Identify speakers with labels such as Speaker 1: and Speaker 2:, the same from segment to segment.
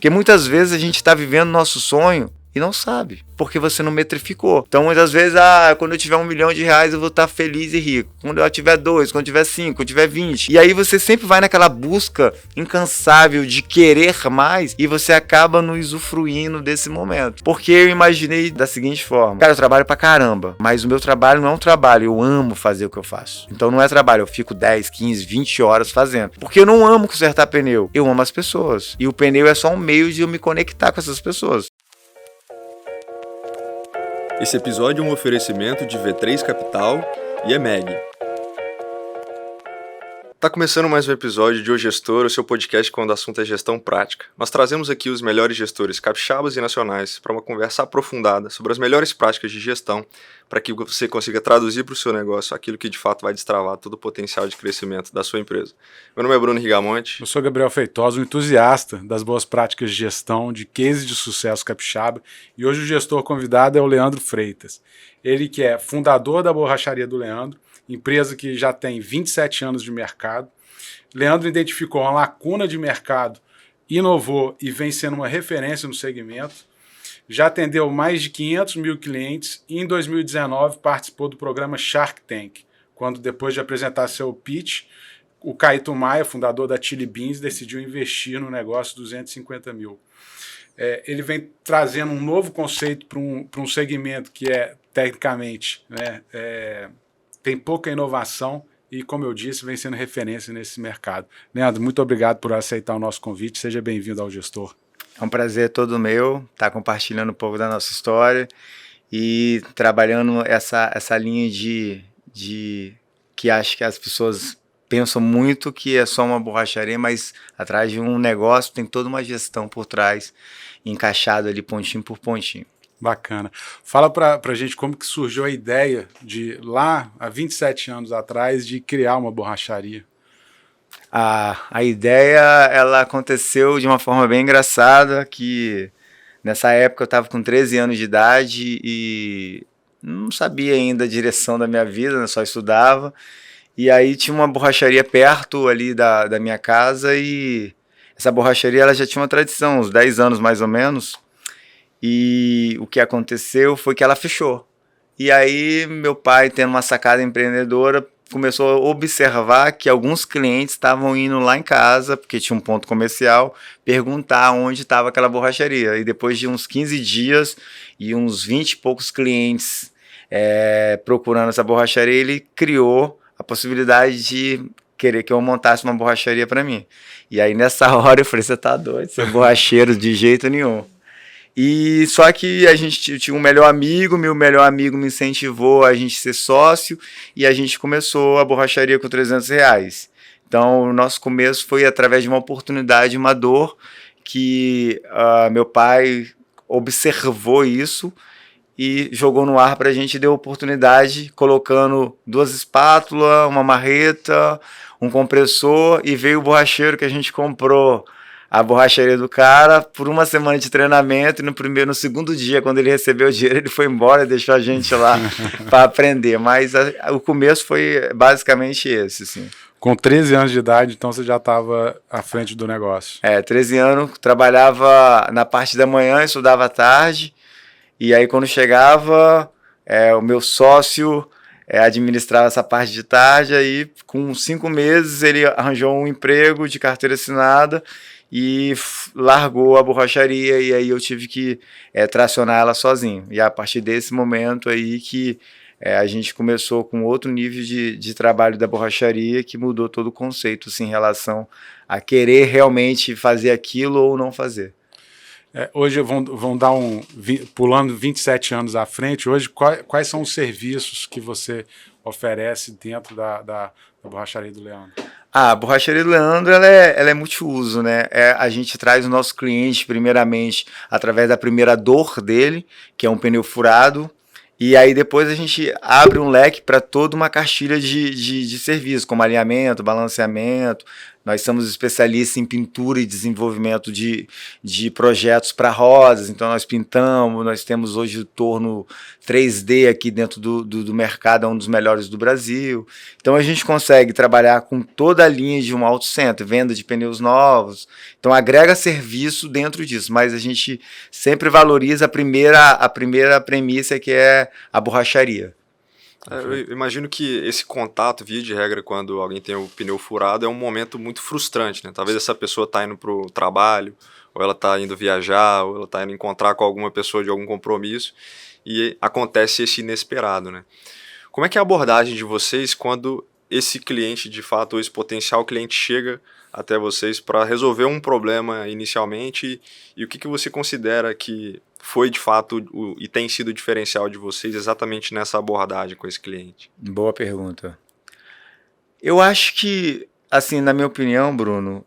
Speaker 1: Porque muitas vezes a gente está vivendo nosso sonho e não sabe, porque você não metrificou. Então, muitas vezes, quando eu tiver R$1 milhão eu vou estar feliz e rico. Quando eu tiver 2, quando eu tiver 5, quando eu tiver 20. E aí você sempre vai naquela busca incansável de querer mais e você acaba não usufruindo desse momento. Porque eu imaginei da seguinte forma: cara, eu trabalho pra caramba, mas o meu trabalho não é um trabalho, eu amo fazer o que eu faço. Então não é trabalho, eu fico 10, 15, 20 horas fazendo. Porque eu não amo consertar pneu, eu amo as pessoas. E o pneu é só um meio de eu me conectar com essas pessoas.
Speaker 2: Esse episódio é um oferecimento de V3 Capital e EMEG. Tá começando mais um episódio de O Gestor, o seu podcast quando o assunto é gestão prática. Nós trazemos aqui os melhores gestores capixabas e nacionais para uma conversa aprofundada sobre as melhores práticas de gestão para que você consiga traduzir para o seu negócio aquilo que de fato vai destravar todo o potencial de crescimento da sua empresa. Meu nome é Bruno Rigamonte.
Speaker 3: Eu sou Gabriel Feitosa, um entusiasta das boas práticas de gestão, de case de sucesso capixaba, e hoje o gestor convidado é o Leandro Freitas. Ele que é fundador da Borracharia do Leandro, empresa que já tem 27 anos de mercado. Leandro identificou uma lacuna de mercado, inovou e vem sendo uma referência no segmento. Já atendeu mais de 500 mil clientes e em 2019 participou do programa Shark Tank, quando depois de apresentar seu pitch, o Caíto Maia, fundador da Chili Beans, decidiu investir no negócio 250 mil. Ele vem trazendo um novo conceito para um segmento que é, tecnicamente, tem pouca inovação e, como eu disse, vem sendo referência nesse mercado. Leandro, muito obrigado por aceitar o nosso convite. Seja bem-vindo ao Gestor.
Speaker 1: É um prazer todo meu estar compartilhando um pouco da nossa história e trabalhando essa linha de que acho que as pessoas pensam muito que é só uma borracharia, mas atrás de um negócio tem toda uma gestão por trás, encaixado ali pontinho por pontinho.
Speaker 3: Bacana. Fala pra gente como que surgiu a ideia de, lá há 27 anos atrás, de criar uma borracharia.
Speaker 1: A ideia, ela aconteceu de uma forma bem engraçada, que nessa época eu estava com 13 anos de idade e não sabia ainda a direção da minha vida, né, só estudava. E aí tinha uma borracharia perto ali da minha casa e essa borracharia ela já tinha uma tradição, uns 10 anos mais ou menos. E o que aconteceu foi que ela fechou. E aí meu pai, tendo uma sacada empreendedora, começou a observar que alguns clientes estavam indo lá em casa, porque tinha um ponto comercial, perguntar onde estava aquela borracharia. E depois de uns 15 dias e uns 20 e poucos clientes procurando essa borracharia, ele criou a possibilidade de querer que eu montasse uma borracharia para mim. E aí nessa hora eu falei, você tá doido, você é borracheiro de jeito nenhum. E só que a gente tinha um melhor amigo, meu melhor amigo me incentivou a gente ser sócio e a gente começou a borracharia com R$300. Então o nosso começo foi através de uma oportunidade, uma dor, que meu pai observou isso e jogou no ar para a gente, deu oportunidade, colocando 2 espátulas, uma marreta, um compressor, e veio o borracheiro que a gente comprou a borracharia do cara por uma semana de treinamento, e no segundo dia, quando ele recebeu o dinheiro, ele foi embora e deixou a gente lá para aprender. Mas o começo foi basicamente esse, assim.
Speaker 3: Com 13 anos de idade, então você já estava à frente do negócio.
Speaker 1: 13 anos, trabalhava na parte da manhã, estudava à tarde, e aí quando chegava, o meu sócio administrava essa parte de tarde, aí com 5 meses ele arranjou um emprego de carteira assinada, e largou a borracharia, e aí eu tive que tracionar ela sozinho. E a partir desse momento aí que a gente começou com outro nível de trabalho da borracharia, que mudou todo o conceito assim, em relação a querer realmente fazer aquilo ou não fazer.
Speaker 3: Hoje vão dar pulando 27 anos à frente, hoje quais são os serviços que você oferece dentro da borracharia do Leandro?
Speaker 1: A borracharia do Leandro ela é multiuso, né? A gente traz o nosso cliente, primeiramente, através da primeira dor dele, que é um pneu furado, e aí depois a gente abre um leque para toda uma cartilha de serviço, como alinhamento, balanceamento, Nós somos especialistas em pintura e desenvolvimento de projetos para rosas, então nós pintamos, nós temos hoje o torno 3D aqui dentro do mercado, é um dos melhores do Brasil. Então a gente consegue trabalhar com toda a linha de um auto center, venda de pneus novos, então agrega serviço dentro disso, mas a gente sempre valoriza a primeira premissa, que é a borracharia.
Speaker 2: Eu imagino que esse contato, via de regra, quando alguém tem o pneu furado, é um momento muito frustrante, né? Talvez essa pessoa está indo para o trabalho, ou ela está indo viajar, ou ela está indo encontrar com alguma pessoa de algum compromisso, e acontece esse inesperado, né? Como é que é a abordagem de vocês quando esse cliente, de fato, ou esse potencial cliente chega até vocês para resolver um problema inicialmente, e o que você considera que foi de fato e tem sido o diferencial de vocês exatamente nessa abordagem com esse cliente?
Speaker 1: Boa pergunta. Eu acho que, assim, na minha opinião, Bruno,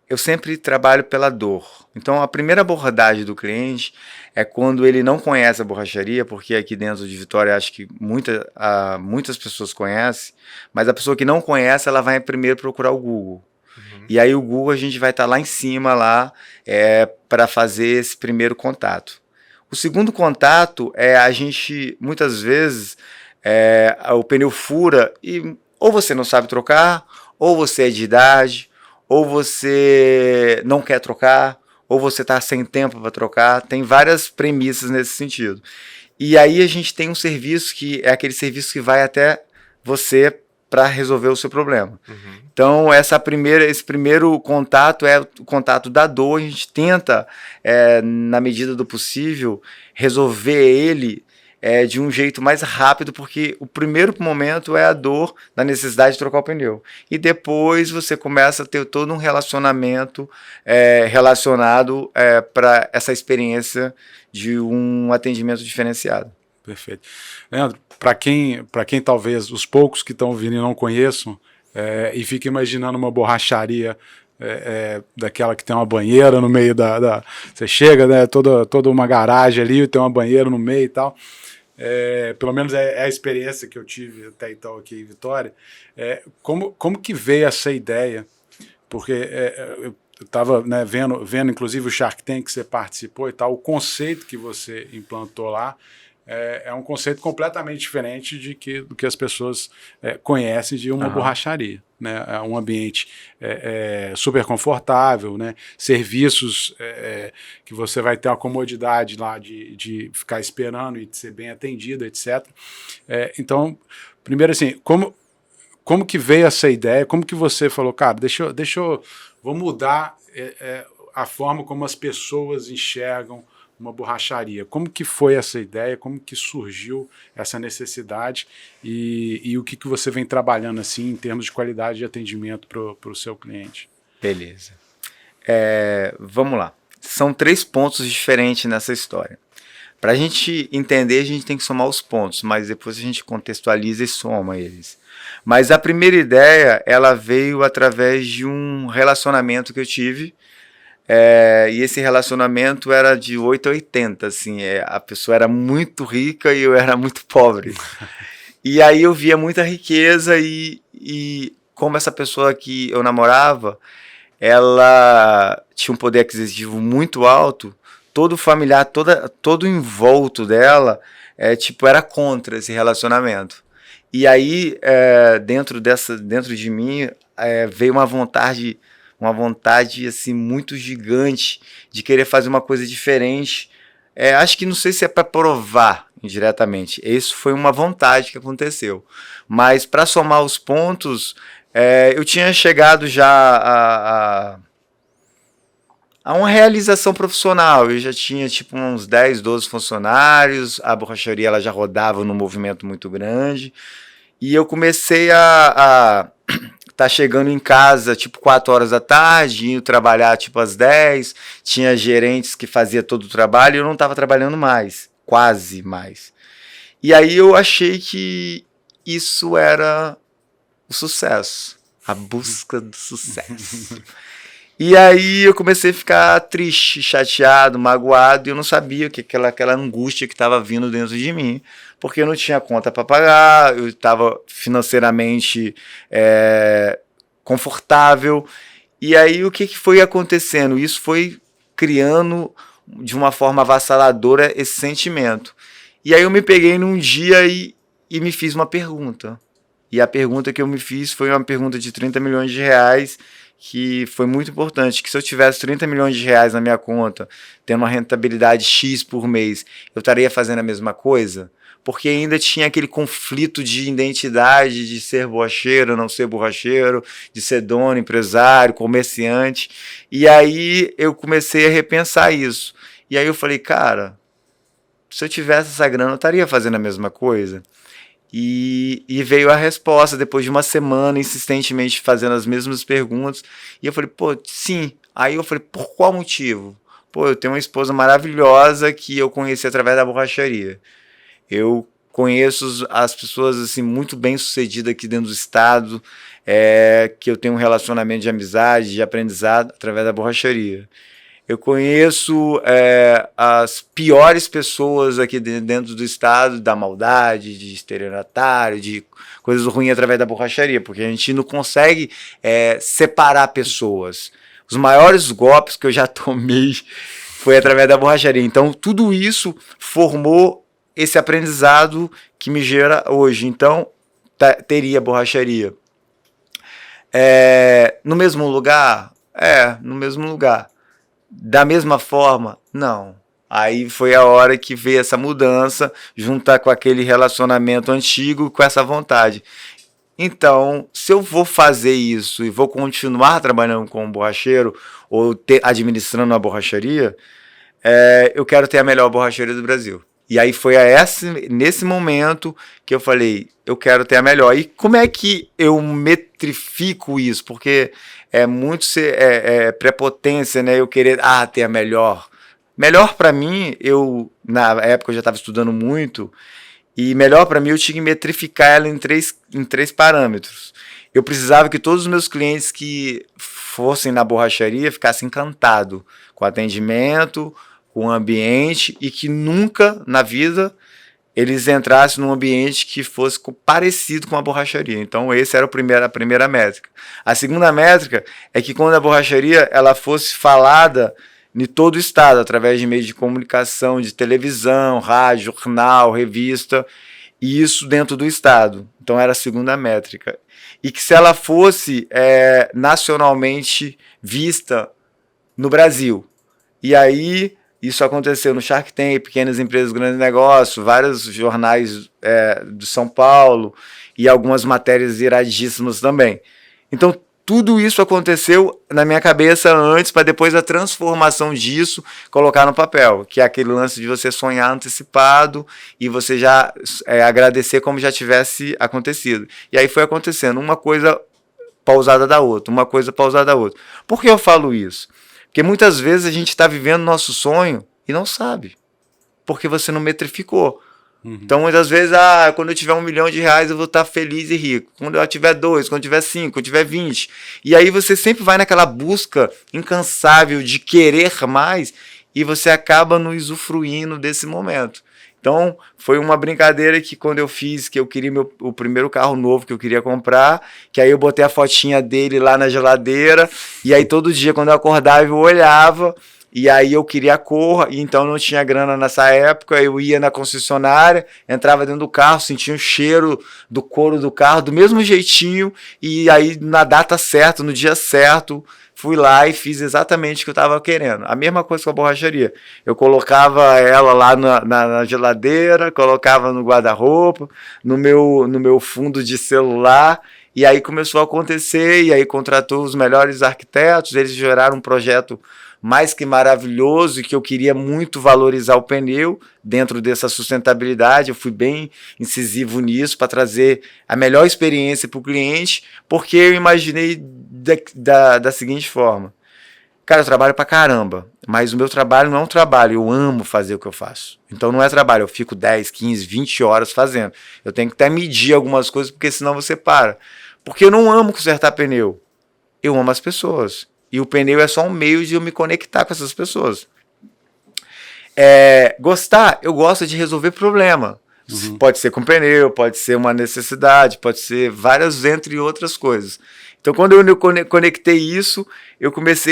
Speaker 1: eu sempre trabalho pela dor. Então, a primeira abordagem do cliente é quando ele não conhece a borracharia, porque aqui dentro de Vitória acho que muitas pessoas conhecem, mas a pessoa que não conhece, ela vai primeiro procurar o Google. E aí o Google a gente vai estar lá em cima para fazer esse primeiro contato. O segundo contato é a gente, muitas vezes, o pneu fura e ou você não sabe trocar, ou você é de idade, ou você não quer trocar, ou você está sem tempo para trocar. Tem várias premissas nesse sentido. E aí a gente tem um serviço que é aquele serviço que vai até você para resolver o seu problema. Então, esse primeiro contato é o contato da dor. A gente tenta, na medida do possível, resolver ele de um jeito mais rápido, porque o primeiro momento é a dor da necessidade de trocar o pneu. E depois você começa a ter todo um relacionamento relacionado para essa experiência de um atendimento diferenciado.
Speaker 3: Perfeito. Leandro, para quem talvez os poucos que estão ouvindo e não conheçam, e fica imaginando uma borracharia daquela que tem uma banheira no meio você chega, né, toda uma garagem ali, tem uma banheira no meio e tal. Pelo menos é a experiência que eu tive até então aqui em Vitória. Como que veio essa ideia? Porque eu estava, né, vendo inclusive o Shark Tank que você participou e tal, o conceito que você implantou lá é um conceito completamente diferente do que as pessoas conhecem de uma borracharia, né? É um ambiente super confortável, né? Serviços que você vai ter a comodidade lá de ficar esperando e de ser bem atendido, etc. Então, primeiro assim, como que veio essa ideia? Como que você falou, cara, vou mudar a forma como as pessoas enxergam uma borracharia? Como que foi essa ideia? Como que surgiu essa necessidade? E o que você vem trabalhando assim em termos de qualidade de atendimento para o seu cliente?
Speaker 1: Beleza. Vamos lá. São 3 pontos diferentes nessa história. Para a gente entender, a gente tem que somar os pontos, mas depois a gente contextualiza e soma eles. Mas a primeira ideia, ela veio através de um relacionamento que eu tive. E esse relacionamento era de 8 a 80, assim, a pessoa era muito rica e eu era muito pobre. E aí eu via muita riqueza e como essa pessoa que eu namorava, ela tinha um poder aquisitivo muito alto, todo familiar, todo em volta dela, era contra esse relacionamento. E aí, dentro de mim, veio uma vontade assim muito gigante de querer fazer uma coisa diferente. Acho que não sei se é para provar indiretamente. Isso foi uma vontade que aconteceu. Mas para somar os pontos, eu tinha chegado já a uma realização profissional. Eu já tinha tipo uns 10, 12 funcionários, a borracharia ela já rodava num movimento muito grande. E eu comecei a tá chegando em casa tipo 4 horas da tarde, indo trabalhar tipo às 10, tinha gerentes que fazia todo o trabalho e eu não estava trabalhando mais, quase mais. E aí eu achei que isso era o sucesso, a busca do sucesso. E aí eu comecei a ficar triste, chateado, magoado, e eu não sabia que aquela angústia que estava vindo dentro de mim, porque eu não tinha conta para pagar, eu estava financeiramente confortável. E aí o que foi acontecendo? Isso foi criando de uma forma avassaladora esse sentimento. E aí eu me peguei num dia e me fiz uma pergunta. E a pergunta que eu me fiz foi uma pergunta de 30 milhões de reais, que foi muito importante, que se eu tivesse 30 milhões de reais na minha conta, tendo uma rentabilidade X por mês, eu estaria fazendo a mesma coisa? Porque ainda tinha aquele conflito de identidade, de ser borracheiro, não ser borracheiro, de ser dono, empresário, comerciante. E aí eu comecei a repensar isso. E aí eu falei, cara, se eu tivesse essa grana, eu estaria fazendo a mesma coisa? E veio a resposta, depois de uma semana, insistentemente fazendo as mesmas perguntas. E eu falei, pô, sim. Aí eu falei, por qual motivo? Pô, eu tenho uma esposa maravilhosa que eu conheci através da borracharia. Eu conheço as pessoas assim muito bem sucedidas aqui dentro do estado, que eu tenho um relacionamento de amizade, de aprendizado através da borracharia. Eu conheço as piores pessoas aqui dentro do estado, da maldade, de estelionatário, de coisas ruins através da borracharia, porque a gente não consegue separar pessoas. Os maiores golpes que eu já tomei foi através da borracharia. Então, tudo isso formou esse aprendizado que me gera hoje. Então, teria borracharia. No mesmo lugar? No mesmo lugar. Da mesma forma? Não. Aí foi a hora que veio essa mudança, juntar com aquele relacionamento antigo, com essa vontade. Então, se eu vou fazer isso e vou continuar trabalhando como borracheiro ou administrando uma borracharia, eu quero ter a melhor borracharia do Brasil. E aí foi nesse momento que eu falei, eu quero ter a melhor. E como é que eu metrifico isso? Porque é muito prepotência, né? Eu querer ter a melhor. Melhor para mim, na época eu já estava estudando muito, e melhor para mim eu tinha que metrificar ela em três parâmetros. Eu precisava que todos os meus clientes que fossem na borracharia ficassem encantados com o atendimento, com o ambiente, e que nunca na vida eles entrassem num ambiente que fosse parecido com a borracharia. Então, essa era a primeira métrica. A segunda métrica é que quando a borracharia ela fosse falada em todo o estado, através de meios de comunicação, de televisão, rádio, jornal, revista, e isso dentro do estado. Então, era a segunda métrica. E que se ela fosse nacionalmente vista no Brasil. E aí isso aconteceu no Shark Tank, Pequenas Empresas, Grandes Negócios, vários jornais de São Paulo e algumas matérias iradíssimas também. Então, tudo isso aconteceu na minha cabeça antes, para depois a transformação disso colocar no papel, que é aquele lance de você sonhar antecipado e você já agradecer como já tivesse acontecido. E aí foi acontecendo uma coisa pausada da outra, uma coisa pausada da outra. Por que eu falo isso? Porque muitas vezes a gente está vivendo nosso sonho e não sabe, porque você não metrificou. Uhum. Então, muitas vezes, quando eu tiver R$1 milhão eu vou estar feliz e rico. Quando eu tiver 2, quando eu tiver 5, quando eu tiver 20. E aí você sempre vai naquela busca incansável de querer mais e você acaba não usufruindo desse momento. Então, foi uma brincadeira que quando eu fiz, que eu queria o primeiro carro novo que eu queria comprar, que aí eu botei a fotinha dele lá na geladeira, e aí todo dia quando eu acordava eu olhava, e aí eu queria a cor, e então não tinha grana nessa época, eu ia na concessionária, entrava dentro do carro, sentia o cheiro do couro do carro, do mesmo jeitinho, e aí na data certa, no dia certo, fui lá e fiz exatamente o que eu estava querendo. A mesma coisa com a borracharia. Eu colocava ela lá na geladeira, colocava no guarda-roupa, no meu fundo de celular, e aí começou a acontecer, e aí contratou os melhores arquitetos, eles geraram um projeto mais que maravilhoso e que eu queria muito valorizar o pneu dentro dessa sustentabilidade. Eu fui bem incisivo nisso para trazer a melhor experiência para o cliente, porque eu imaginei da seguinte forma: cara, eu trabalho pra caramba, mas o meu trabalho não é um trabalho, eu amo fazer o que eu faço. Então não é trabalho, eu fico 10, 15, 20 horas fazendo. Eu tenho que até medir algumas coisas, porque senão você para. Porque eu não amo consertar pneu, eu amo as pessoas. E o pneu é só um meio de eu me conectar com essas pessoas. Gostar, eu gosto de resolver problema. Uhum. Pode ser com pneu, pode ser uma necessidade, pode ser várias, entre outras coisas. Então, quando eu conectei isso,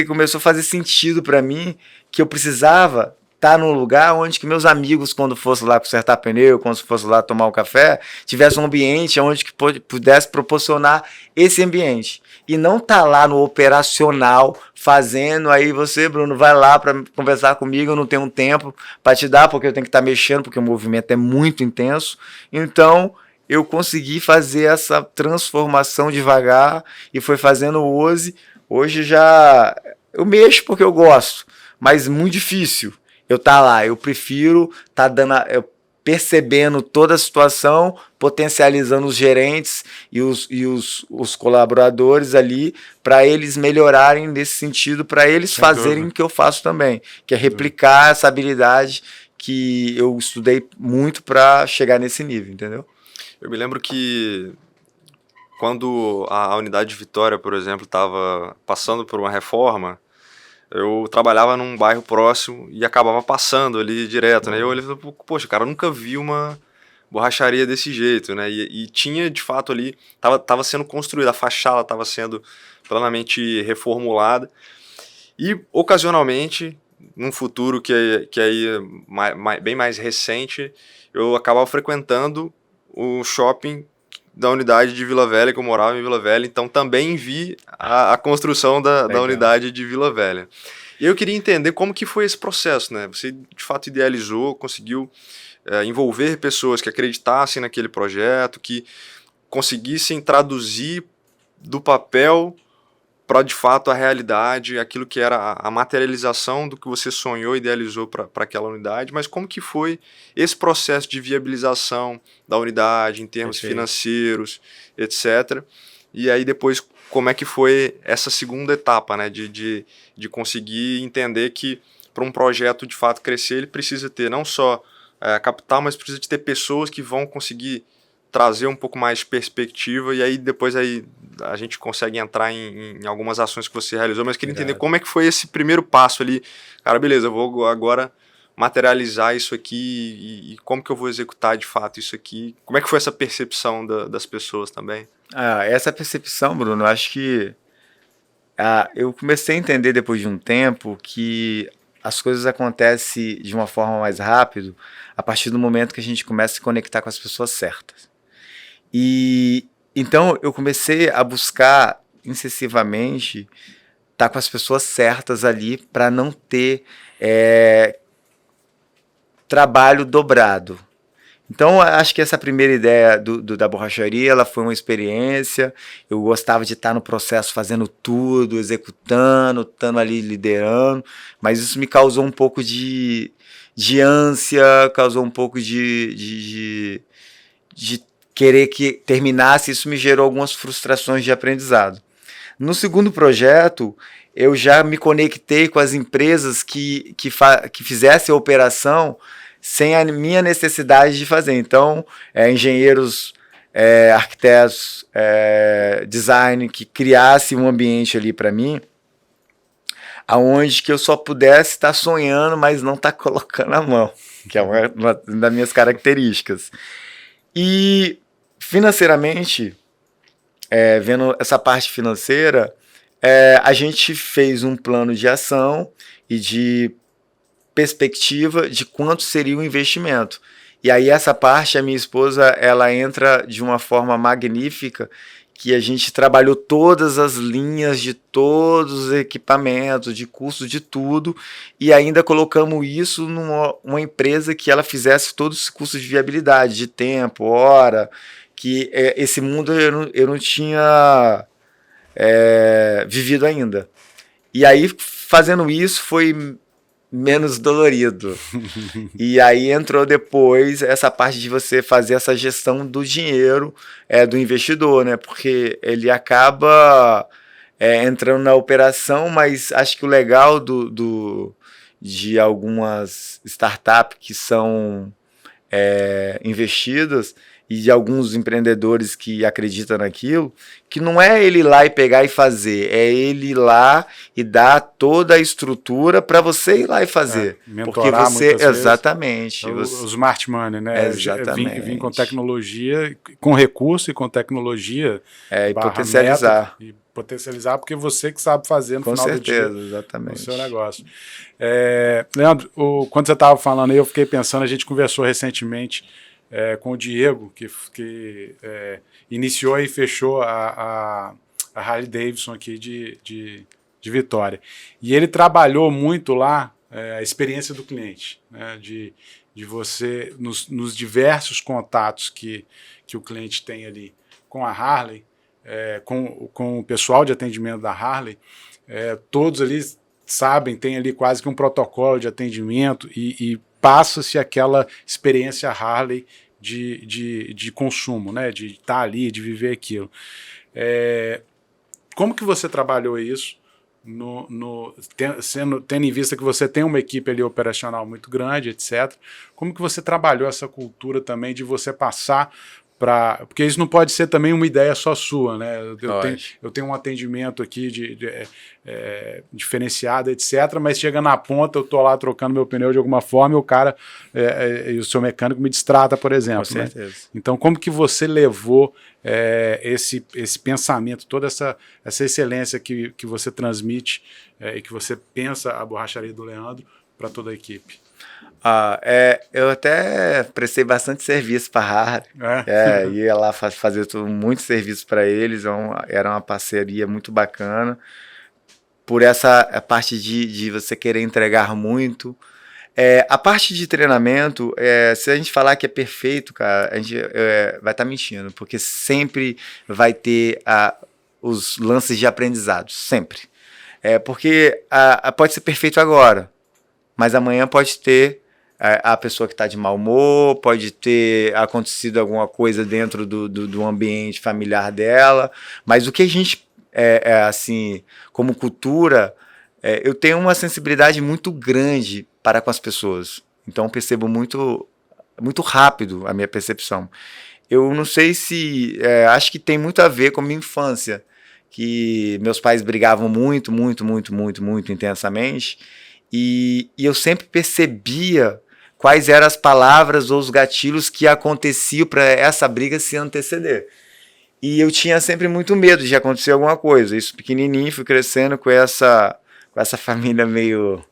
Speaker 1: começou a fazer sentido para mim que eu precisava estar num lugar onde que meus amigos, quando fossem lá consertar pneu, quando fossem lá tomar um café, tivesse um ambiente onde que pudesse proporcionar esse ambiente. E não tá lá no operacional fazendo, aí você, Bruno, vai lá para conversar comigo, eu não tenho um tempo para te dar, porque eu tenho que estar mexendo, porque o movimento é muito intenso. Então, eu consegui fazer essa transformação devagar e foi fazendo hoje. Hoje já eu mexo porque eu gosto, mas muito difícil eu lá. Eu prefiro percebendo toda a situação, potencializando os gerentes e os colaboradores ali para eles melhorarem nesse sentido, para eles fazerem o que eu faço também, que é replicar essa habilidade que eu estudei muito para chegar nesse nível, entendeu?
Speaker 2: Eu me lembro que quando a unidade de Vitória, por exemplo, estava passando por uma reforma, eu trabalhava num bairro próximo e acabava passando ali direto, né? E eu olhei e falei, poxa, cara, eu nunca vi uma borracharia desse jeito, né? E tinha, de fato, ali, tava sendo construída, a fachada estava sendo plenamente reformulada. E, ocasionalmente, num futuro que aí bem mais recente, eu acabava frequentando o shopping da unidade de Vila Velha, que eu morava em Vila Velha, então também vi a construção da unidade de Vila Velha. E eu queria entender como que foi esse processo, né? Você, de fato, idealizou, conseguiu envolver pessoas que acreditassem naquele projeto, que conseguissem traduzir do papel para, de fato, a realidade, aquilo que era a materialização do que você sonhou, idealizou para aquela unidade, mas como que foi esse processo de viabilização da unidade em termos financeiros, etc. E aí depois, como é que foi essa segunda etapa, né, de conseguir entender que para um projeto, de fato, crescer, ele precisa ter não só capital, mas precisa de ter pessoas que vão conseguir trazer um pouco mais de perspectiva, e aí depois a gente consegue entrar em algumas ações que você realizou, mas queria entender como é que foi esse primeiro passo ali. Cara, beleza, eu vou agora materializar isso aqui e como que eu vou executar de fato isso aqui. Como é que foi essa percepção das pessoas também?
Speaker 1: Essa percepção, Bruno, eu acho que eu comecei a entender depois de um tempo que as coisas acontecem de uma forma mais rápida a partir do momento que a gente começa a se conectar com as pessoas certas. E então eu comecei a buscar incessivamente estar com as pessoas certas ali para não ter trabalho dobrado. Então acho que essa primeira ideia da borracharia, ela foi uma experiência. Eu gostava de estar no processo fazendo tudo, executando, estando ali liderando, mas isso me causou um pouco de ânsia, causou um pouco de querer que terminasse. Isso me gerou algumas frustrações de aprendizado. No segundo projeto, eu já me conectei com as empresas que fizessem a operação sem a minha necessidade de fazer. Então, engenheiros, arquitetos, design, que criassem um ambiente ali para mim, aonde que eu só pudesse estar sonhando, mas não estar colocando a mão, que é uma das minhas características. E financeiramente, vendo essa parte financeira, a gente fez um plano de ação e de perspectiva de quanto seria o investimento. E aí essa parte, a minha esposa, ela entra de uma forma magnífica, que a gente trabalhou todas as linhas de todos os equipamentos, de custos, de tudo, e ainda colocamos isso numa empresa que ela fizesse todos os custos de viabilidade, de tempo, hora, que esse mundo eu não tinha vivido ainda. E aí, fazendo isso, foi menos dolorido. E aí entrou depois essa parte de você fazer essa gestão do dinheiro do investidor, né? Porque ele acaba entrando na operação, mas acho que o legal de algumas startups que são investidas e de alguns empreendedores que acreditam naquilo, que não é ele ir lá e pegar e fazer, é ele ir lá e dar toda a estrutura para você ir lá e fazer. Porque
Speaker 3: mentorar
Speaker 1: você,
Speaker 3: muitas
Speaker 1: exatamente.
Speaker 3: vezes. O smart money, né?
Speaker 1: Exatamente.
Speaker 3: Vim com tecnologia, com recurso e com tecnologia.
Speaker 1: E potencializar.
Speaker 3: E potencializar, porque você que sabe fazer no final do dia.
Speaker 1: Com certeza, exatamente.
Speaker 3: O seu negócio. Leandro, quando você estava falando aí, eu fiquei pensando, a gente conversou recentemente com o Diego, que iniciou e fechou a Harley Davidson aqui de Vitória. E ele trabalhou muito lá a experiência do cliente, né, de você, nos diversos contatos que o cliente tem ali com a Harley, com o pessoal de atendimento da Harley, todos ali sabem, tem ali quase que um protocolo de atendimento e passa-se aquela experiência Harley de consumo, né, de estar ali, de viver aquilo. Como que você trabalhou isso, tendo em vista que você tem uma equipe ali operacional muito grande, etc. Como que você trabalhou essa cultura também de você passar porque isso não pode ser também uma ideia só sua, né? Eu tenho um atendimento aqui diferenciado, etc., mas chega na ponta, eu tô lá trocando meu pneu de alguma forma e o cara, e o seu mecânico me distrata, por exemplo.
Speaker 1: Com certeza.
Speaker 3: Né? Então, como que você levou esse pensamento, toda essa excelência que você transmite e que você pensa a borracharia do Leandro para toda a equipe?
Speaker 1: Eu até prestei bastante serviço para a Harley, ia lá fazer muito serviço para eles, era uma parceria muito bacana, por essa parte de você querer entregar muito. A parte de treinamento, se a gente falar que é perfeito, cara, a gente vai estar mentindo, porque sempre vai ter os lances de aprendizado, sempre. Porque pode ser perfeito agora, mas amanhã pode ter a pessoa que está de mau humor, pode ter acontecido alguma coisa dentro do ambiente familiar dela, mas o que a gente, assim, como cultura, eu tenho uma sensibilidade muito grande para com as pessoas, então percebo muito, muito rápido a minha percepção. Eu não sei se, acho que tem muito a ver com a minha infância, que meus pais brigavam muito, muito, muito, muito, muito intensamente, e eu sempre percebia quais eram as palavras ou os gatilhos que aconteciam para essa briga se anteceder. E eu tinha sempre muito medo de acontecer alguma coisa. Isso pequenininho, fui crescendo com essa família meio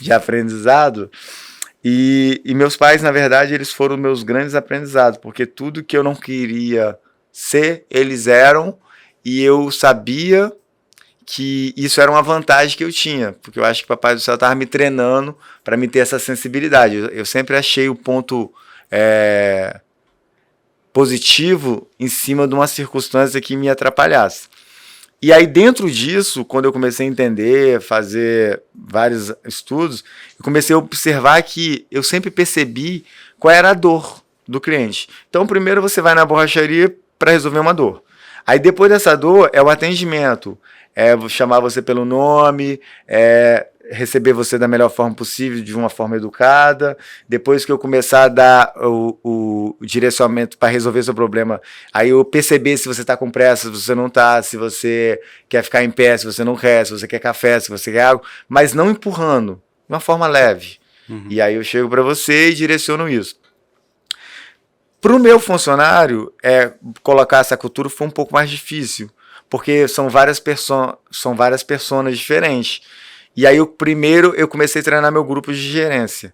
Speaker 1: de aprendizado. E meus pais, na verdade, eles foram meus grandes aprendizados, porque tudo que eu não queria ser, eles eram, e eu sabia que isso era uma vantagem que eu tinha, porque eu acho que o Papai do Céu estava me treinando para me ter essa sensibilidade. Eu sempre achei o ponto positivo em cima de uma circunstância que me atrapalhasse. E aí, dentro disso, quando eu comecei a entender, fazer vários estudos, eu comecei a observar que eu sempre percebi qual era a dor do cliente. Então, primeiro você vai na borracharia para resolver uma dor. Aí, depois dessa dor, é o atendimento. Vou chamar você pelo nome, receber você da melhor forma possível, de uma forma educada. Depois que eu começar a dar o direcionamento para resolver seu problema, aí eu perceber se você está com pressa, se você não está, se você quer ficar em pé, se você não quer, se você quer café, se você quer água, mas não empurrando, de uma forma leve. Uhum. E aí eu chego para você e direciono isso. Para o meu funcionário, colocar essa cultura foi um pouco mais difícil, porque são várias personas diferentes. E aí, primeiro, eu comecei a treinar meu grupo de gerência.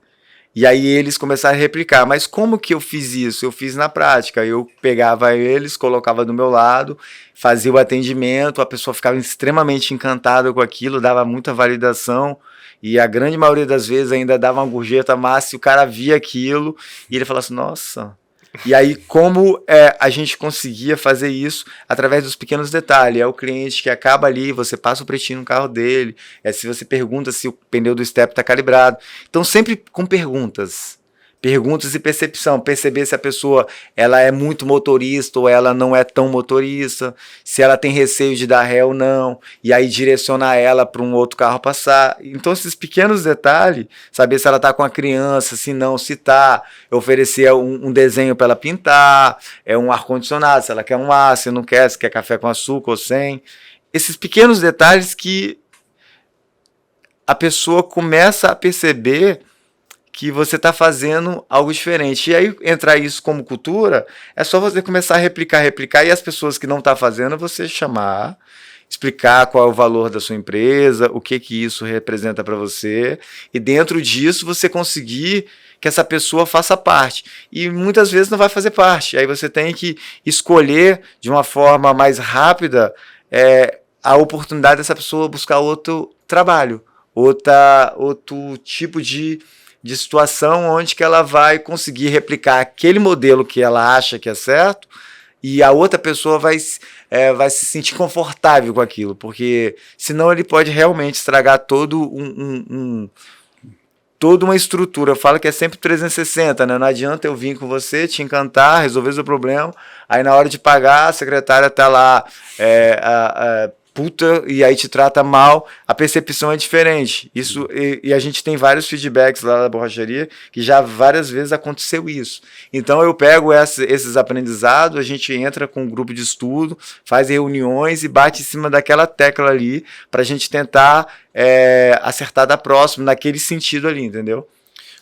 Speaker 1: E aí, eles começaram a replicar. Mas como que eu fiz isso? Eu fiz na prática. Eu pegava eles, colocava do meu lado, fazia o atendimento, a pessoa ficava extremamente encantada com aquilo, dava muita validação. E a grande maioria das vezes ainda dava uma gorjeta massa e o cara via aquilo e ele falava assim, nossa... E aí, como a gente conseguia fazer isso através dos pequenos detalhes? É o cliente que acaba ali, você passa o pretinho no carro dele, se você pergunta se o pneu do step está calibrado. Então, sempre com perguntas. Perguntas e percepção, perceber se a pessoa ela é muito motorista ou ela não é tão motorista, se ela tem receio de dar ré ou não, e aí direcionar ela para um outro carro passar. Então esses pequenos detalhes, saber se ela está com a criança, se não, se está, oferecer um desenho para ela pintar, um ar-condicionado, se ela quer um ar, se não quer, se quer café com açúcar ou sem. Esses pequenos detalhes que a pessoa começa a perceber que você está fazendo algo diferente. E aí, entrar isso como cultura, é só você começar a replicar, e as pessoas que não estão fazendo, você chamar, explicar qual é o valor da sua empresa, o que isso representa para você, e dentro disso você conseguir que essa pessoa faça parte. E muitas vezes não vai fazer parte. Aí você tem que escolher de uma forma mais rápida a oportunidade dessa pessoa buscar outro trabalho, outro tipo de situação onde que ela vai conseguir replicar aquele modelo que ela acha que é certo, e a outra pessoa vai se sentir confortável com aquilo, porque senão ele pode realmente estragar toda uma estrutura. Eu falo que é sempre 360, né? Não adianta eu vir com você, te encantar, resolver seu problema, aí na hora de pagar a secretária tá lá puta, e aí te trata mal, a percepção é diferente. Isso, e a gente tem vários feedbacks lá da borracharia que já várias vezes aconteceu isso. Então eu pego esses aprendizados, a gente entra com um grupo de estudo, faz reuniões e bate em cima daquela tecla ali para a gente tentar acertar da próxima, naquele sentido ali, entendeu?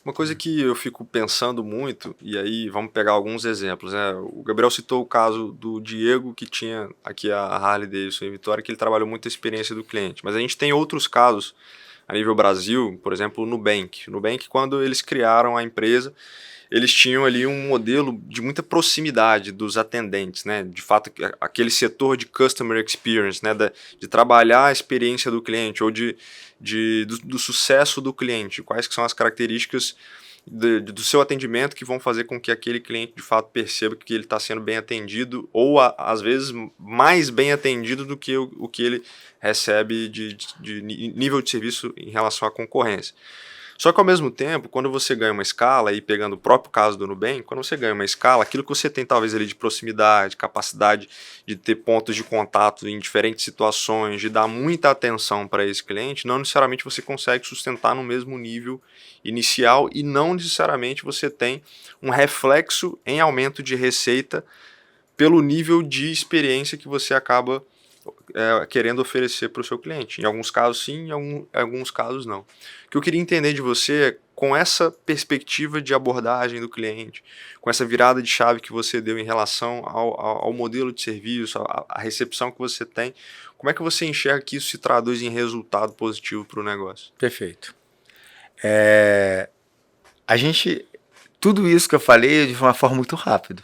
Speaker 2: Uma coisa que eu fico pensando muito, e aí vamos pegar alguns exemplos, né? O Gabriel citou o caso do Diego, que tinha aqui a Harley Davidson em Vitória, que ele trabalhou muito a experiência do cliente. Mas a gente tem outros casos a nível Brasil, por exemplo, o Nubank. O Nubank, quando eles criaram a empresa, eles tinham ali um modelo de muita proximidade dos atendentes, né? De fato, aquele setor de customer experience, né? De trabalhar a experiência do cliente ou do sucesso do cliente. Quais que são as características do seu atendimento que vão fazer com que aquele cliente de fato perceba que ele está sendo bem atendido ou às vezes mais bem atendido do que o que ele recebe de nível de serviço em relação à concorrência. Só que ao mesmo tempo, quando você ganha uma escala, e pegando o próprio caso do Nubank, quando você ganha uma escala, aquilo que você tem talvez ali de proximidade, capacidade de ter pontos de contato em diferentes situações, de dar muita atenção para esse cliente, não necessariamente você consegue sustentar no mesmo nível inicial e não necessariamente você tem um reflexo em aumento de receita pelo nível de experiência que você acaba querendo oferecer para o seu cliente. Em alguns casos sim, em alguns casos não. O que eu queria entender de você é, com essa perspectiva de abordagem do cliente, com essa virada de chave que você deu em relação ao modelo de serviço, à recepção que você tem, como é que você enxerga que isso se traduz em resultado positivo para o negócio?
Speaker 1: Perfeito. Tudo isso que eu falei de uma forma muito rápida.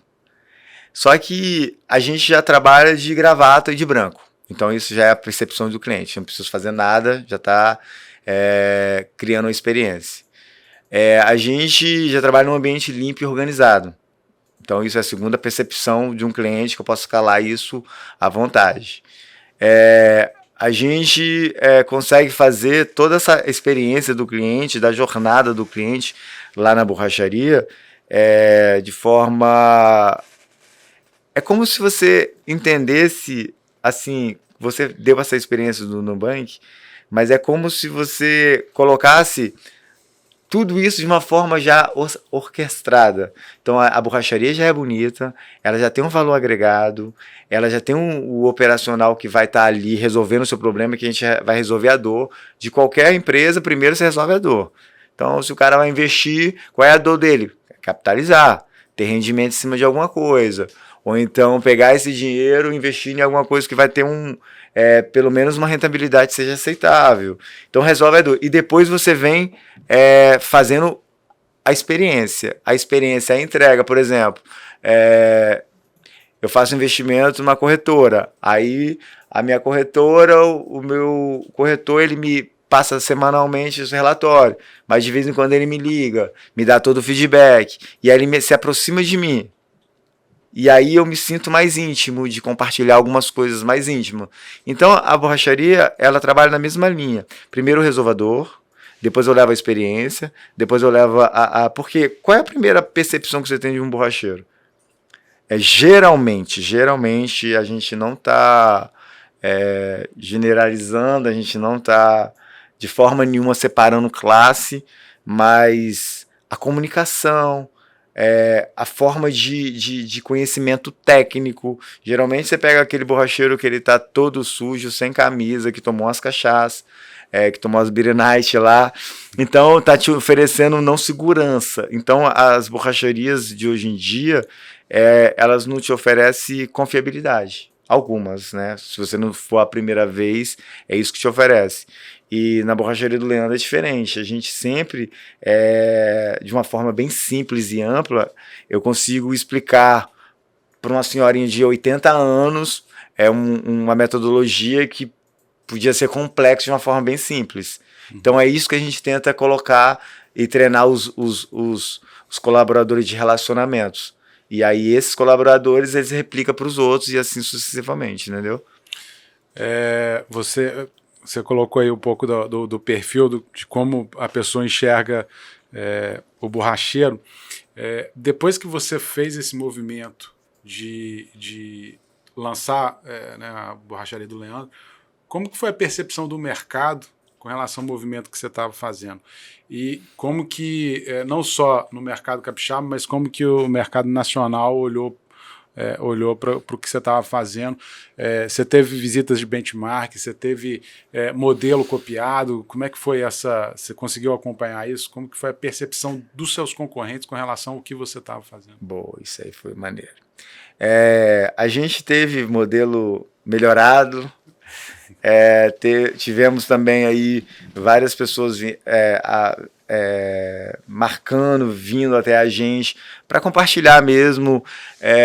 Speaker 1: Só que a gente já trabalha de gravata e de branco. Então isso já é a percepção do cliente. Não preciso fazer nada, já está criando uma experiência. A gente já trabalha num ambiente limpo e organizado. Então isso é a segunda percepção de um cliente, que eu posso escalar isso à vontade. A gente consegue fazer toda essa experiência do cliente, da jornada do cliente lá na borracharia, de forma... É como se você entendesse, assim, você deu essa experiência do Nubank, mas é como se você colocasse tudo isso de uma forma já orquestrada. Então a borracharia já é bonita, ela já tem um valor agregado, ela já tem o operacional que vai estar ali resolvendo o seu problema, que a gente vai resolver a dor. De qualquer empresa, primeiro você resolve a dor. Então se o cara vai investir, qual é a dor dele? Capitalizar, ter rendimento em cima de alguma coisa. Ou então pegar esse dinheiro e investir em alguma coisa que vai ter pelo menos uma rentabilidade que seja aceitável. Então resolve a dor. E depois você vem fazendo a experiência. A entrega, por exemplo. Eu faço investimento numa corretora. Aí a minha corretora, o meu corretor, ele me passa semanalmente esse relatório. Mas de vez em quando ele me liga, me dá todo o feedback. E aí ele se aproxima de mim. E aí eu me sinto mais íntimo de compartilhar algumas coisas mais íntimas. Então a borracharia, ela trabalha na mesma linha. Primeiro o resolvador, depois eu levo a experiência, depois eu levo porque qual é a primeira percepção que você tem de um borracheiro? Geralmente a gente não está generalizando, a gente não está de forma nenhuma separando classe, mas a comunicação, a forma de conhecimento técnico. Geralmente você pega aquele borracheiro que ele tá todo sujo, sem camisa, que tomou umas cachaças, que tomou as beer night lá, então tá te oferecendo não segurança. Então as borracharias de hoje em dia, elas não te oferecem confiabilidade. Algumas, né? Se você não for a primeira vez, é isso que te oferece. E na borracharia do Leandro é diferente. A gente sempre, de uma forma bem simples e ampla, eu consigo explicar para uma senhorinha de 80 anos uma metodologia que podia ser complexa de uma forma bem simples. Então é isso que a gente tenta colocar e treinar os colaboradores de relacionamentos. E aí esses colaboradores, eles replicam para os outros e assim sucessivamente, entendeu?
Speaker 3: Você colocou aí um pouco do perfil, de como a pessoa enxerga o borracheiro. Depois que você fez esse movimento de lançar né, a borracharia do Leandro, como que foi a percepção do mercado com relação ao movimento que você estava fazendo? E como que, não só no mercado capixaba, mas como que o mercado nacional olhou para o que você estava fazendo? Você teve visitas de benchmark, você teve modelo copiado, como é que foi você conseguiu acompanhar isso? Como que foi a percepção dos seus concorrentes com relação ao que você estava fazendo?
Speaker 1: Boa, isso aí foi maneiro. A gente teve modelo melhorado, tivemos também aí várias pessoas marcando, vindo até a gente para compartilhar mesmo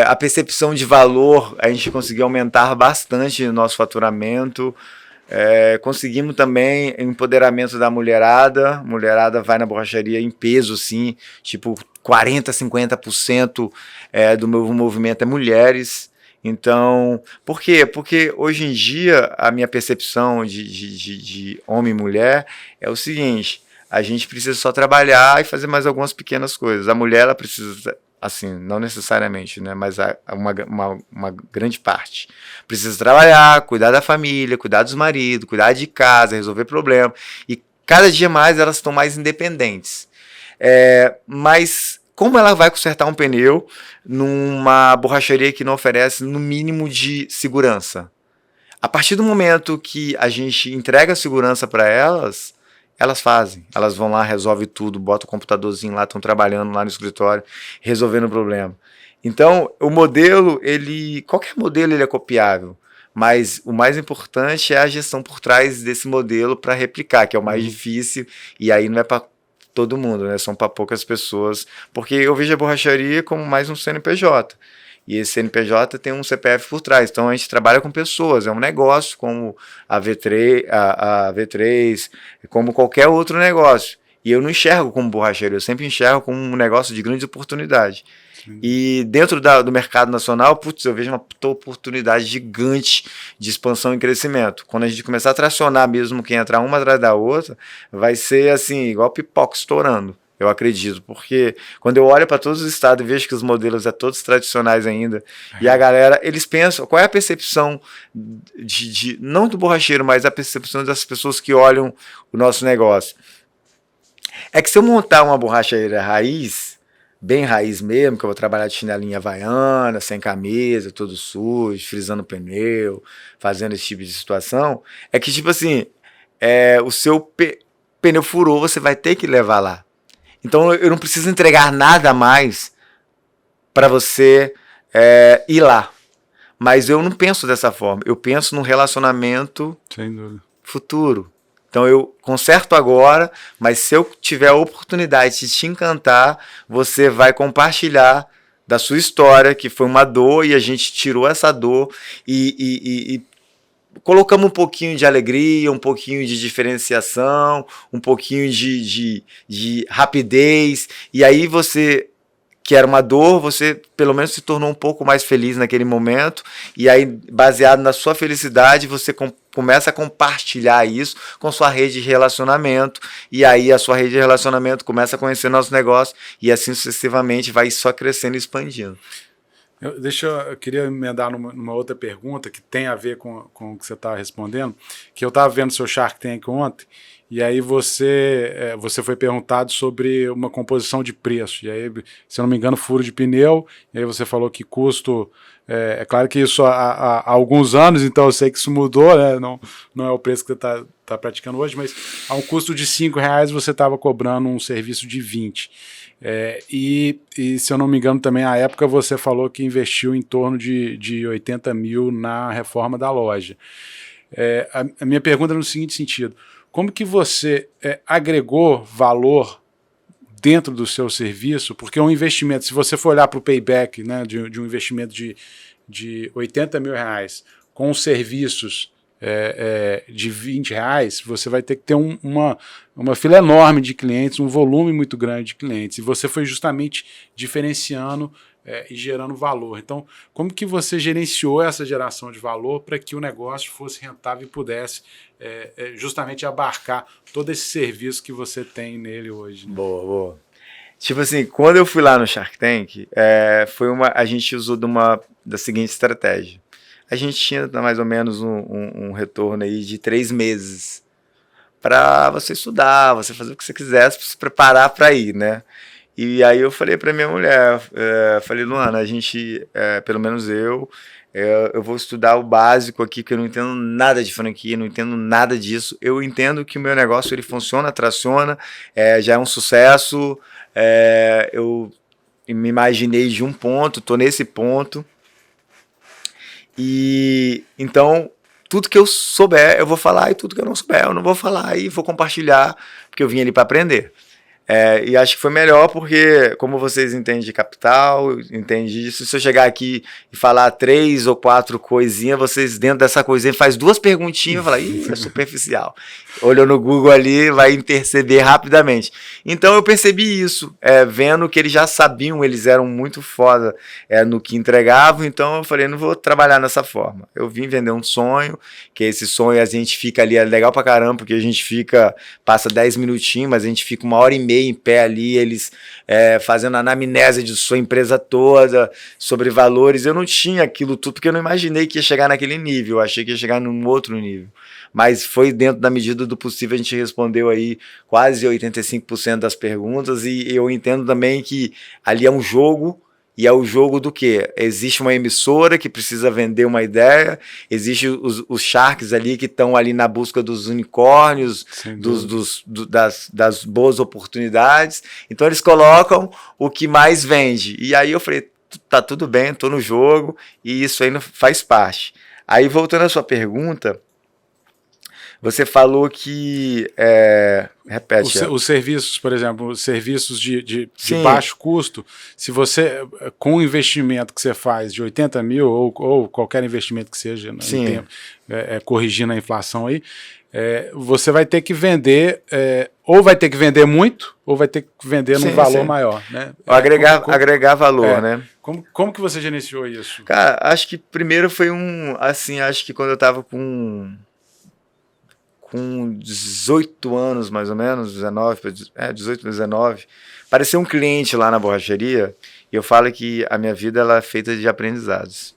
Speaker 1: a percepção de valor. A gente conseguiu aumentar bastante o nosso faturamento. Conseguimos também empoderamento da mulherada. Mulherada vai na borracharia em peso, sim, tipo 40%, 50% do meu movimento é mulheres. Então, por quê? Porque hoje em dia a minha percepção de homem e mulher é o seguinte: a gente precisa só trabalhar e fazer mais algumas pequenas coisas. A mulher, ela precisa, assim, não necessariamente, né, mas uma grande parte. Precisa trabalhar, cuidar da família, cuidar dos maridos, cuidar de casa, resolver problemas. E cada dia mais elas estão mais independentes. Mas como ela vai consertar um pneu numa borracharia que não oferece no mínimo de segurança? A partir do momento que a gente entrega a segurança para elas, elas fazem. Elas vão lá, resolvem tudo, botam o computadorzinho lá, estão trabalhando lá no escritório, resolvendo o problema. Então, o modelo, qualquer modelo ele é copiável, mas o mais importante é a gestão por trás desse modelo para replicar, que é o mais difícil, e aí não é para todo mundo, né? São para poucas pessoas, porque eu vejo a borracharia como mais um CNPJ, e esse CNPJ tem um CPF por trás, então a gente trabalha com pessoas, é um negócio como a V3, como qualquer outro negócio, e eu não enxergo como borracheiro, eu sempre enxergo como um negócio de grande oportunidade. Sim. E dentro do mercado nacional, eu vejo uma oportunidade gigante de expansão e crescimento. Quando a gente começar a tracionar mesmo, quem entrar uma atrás da outra, vai ser assim, igual pipoca estourando, eu acredito, porque quando eu olho para todos os estados e vejo que os modelos todos tradicionais ainda, e a galera, eles pensam, qual é a percepção não do borracheiro, mas a percepção das pessoas que olham o nosso negócio? É que se eu montar uma borracharia raiz, bem raiz mesmo, que eu vou trabalhar de chinelinha havaiana, sem camisa, todo sujo, frisando pneu, fazendo esse tipo de situação, é que tipo assim, o seu pneu furou, você vai ter que levar lá. Então eu não preciso entregar nada mais para você ir lá. Mas eu não penso dessa forma. Eu penso num relacionamento futuro. Então eu conserto agora, mas se eu tiver a oportunidade de te encantar, você vai compartilhar da sua história, que foi uma dor e a gente tirou essa dor e colocamos um pouquinho de alegria, um pouquinho de diferenciação, um pouquinho de rapidez, e aí você que era uma dor, você pelo menos se tornou um pouco mais feliz naquele momento, e aí, baseado na sua felicidade, você começa a compartilhar isso com sua rede de relacionamento, e aí a sua rede de relacionamento começa a conhecer nosso negócio, e assim sucessivamente vai só crescendo e expandindo.
Speaker 3: Eu queria emendar numa outra pergunta que tem a ver com o que você está respondendo, que eu estava vendo seu Shark Tank ontem, e aí você foi perguntado sobre uma composição de preço, e aí, se eu não me engano, furo de pneu, e aí você falou que custo, é claro que isso há alguns anos, então eu sei que isso mudou, né? Não é o preço que você está praticando hoje, mas a um custo de R$5 você estava cobrando um serviço de 20. E se eu não me engano também, à época você falou que investiu em torno de 80 mil na reforma da loja. A minha pergunta é no seguinte sentido: como que você agregou valor dentro do seu serviço? Porque um investimento, se você for olhar para o payback, né, de um investimento de 80 mil reais com os serviços de 20 reais, você vai ter que ter uma fila enorme de clientes, um volume muito grande de clientes, e você foi justamente diferenciando e gerando valor. Então, como que você gerenciou essa geração de valor para que o negócio fosse rentável e pudesse justamente abarcar todo esse serviço que você tem nele hoje? Né?
Speaker 1: Boa. Tipo assim, quando eu fui lá no Shark Tank, a gente usou da seguinte estratégia. A gente tinha mais ou menos um retorno aí de 3 meses para você estudar, você fazer o que você quisesse, se preparar para ir, né? E aí eu falei para minha mulher, falei, Luana, a gente, pelo menos eu vou estudar o básico aqui, que eu não entendo nada de franquia, não entendo nada disso. Eu entendo que o meu negócio ele funciona, traciona, já é um sucesso. Eu me imaginei de um ponto, tô nesse ponto. E então, tudo que eu souber, eu vou falar, e tudo que eu não souber, eu não vou falar e vou compartilhar, porque eu vim ali para aprender. E acho que foi melhor porque, como vocês entendem de capital, entendem disso, se eu chegar aqui e falar 3 ou 4 coisinhas, vocês dentro dessa coisinha faz 2 perguntinhas e falam, ih, é superficial. Olhou no Google ali, vai interceder rapidamente. Então eu percebi isso, vendo que eles já sabiam, eles eram muito foda no que entregavam, então eu falei, não vou trabalhar dessa forma. Eu vim vender um sonho, que esse sonho a gente fica ali, é legal pra caramba, porque a gente passa 10 minutinhos, mas a gente fica 1h30 em pé ali, eles fazendo a anamnese de sua empresa toda, sobre valores. Eu não tinha aquilo tudo, porque eu não imaginei que ia chegar naquele nível, eu achei que ia chegar num outro nível. Mas foi dentro da medida do possível, a gente respondeu aí quase 85% das perguntas, e eu entendo também que ali é um jogo. E é o jogo do quê? Existe uma emissora que precisa vender uma ideia, existe os sharks ali que estão ali na busca dos unicórnios, das boas oportunidades. Então eles colocam o que mais vende. E aí eu falei, tá tudo bem, tô no jogo, e isso aí faz parte. Aí voltando à sua pergunta, você falou que... repete.
Speaker 3: Os serviços, por exemplo, os serviços de baixo custo, se você, com o investimento que você faz de 80 mil, ou qualquer investimento que seja, né, em tempo, corrigindo a inflação aí, você vai ter que vender, ou vai ter que vender muito, ou vai ter que vender num valor maior. Né?
Speaker 1: Agregar valor, né?
Speaker 3: Como que você gerenciou isso?
Speaker 1: Cara, acho que primeiro foi acho que quando eu tava com 18 anos, mais ou menos, 18, 19, apareceu um cliente lá na borracharia, e eu falo que a minha vida ela é feita de aprendizados.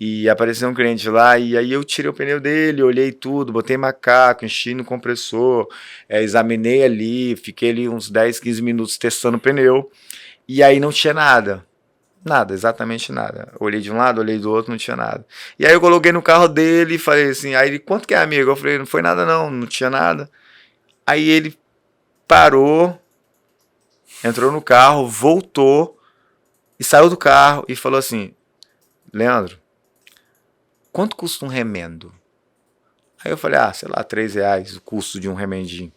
Speaker 1: E apareceu um cliente lá, e aí eu tirei o pneu dele, olhei tudo, botei macaco, enchi no compressor, examinei ali, fiquei ali uns 10, 15 minutos testando o pneu, e aí não tinha nada. Nada, exatamente nada. Olhei de um lado, olhei do outro, não tinha nada. E aí eu coloquei no carro dele e falei assim, aí ele, quanto que é, amigo? Eu falei, não foi nada não tinha nada. Aí ele parou, entrou no carro, voltou e saiu do carro e falou assim, Leandro, quanto custa um remendo? Aí eu falei, sei lá, R$3 o custo de um remendinho.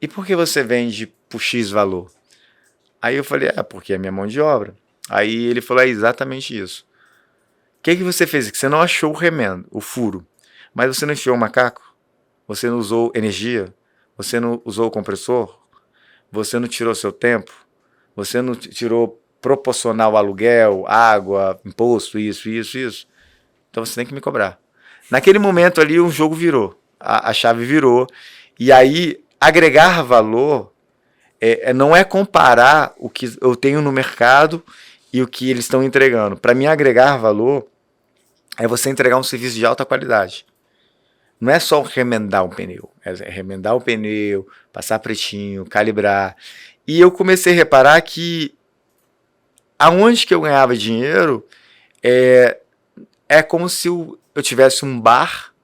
Speaker 1: E por que você vende por X valor? Aí eu falei, porque é minha mão de obra. Aí ele falou, exatamente isso. O que você fez? Que você não achou o remendo, o furo, mas você não enfiou o macaco? Você não usou energia? Você não usou o compressor? Você não tirou seu tempo? Você não tirou proporcional aluguel, água, imposto, isso. Então você tem que me cobrar. Naquele momento ali, um jogo virou. A chave virou. E aí, agregar valor não é comparar o que eu tenho no mercado e o que eles estão entregando. Para mim, agregar valor é você entregar um serviço de alta qualidade. Não é só remendar um pneu. É remendar o pneu, passar pretinho, calibrar. E eu comecei a reparar que aonde que eu ganhava dinheiro é como se eu tivesse um bar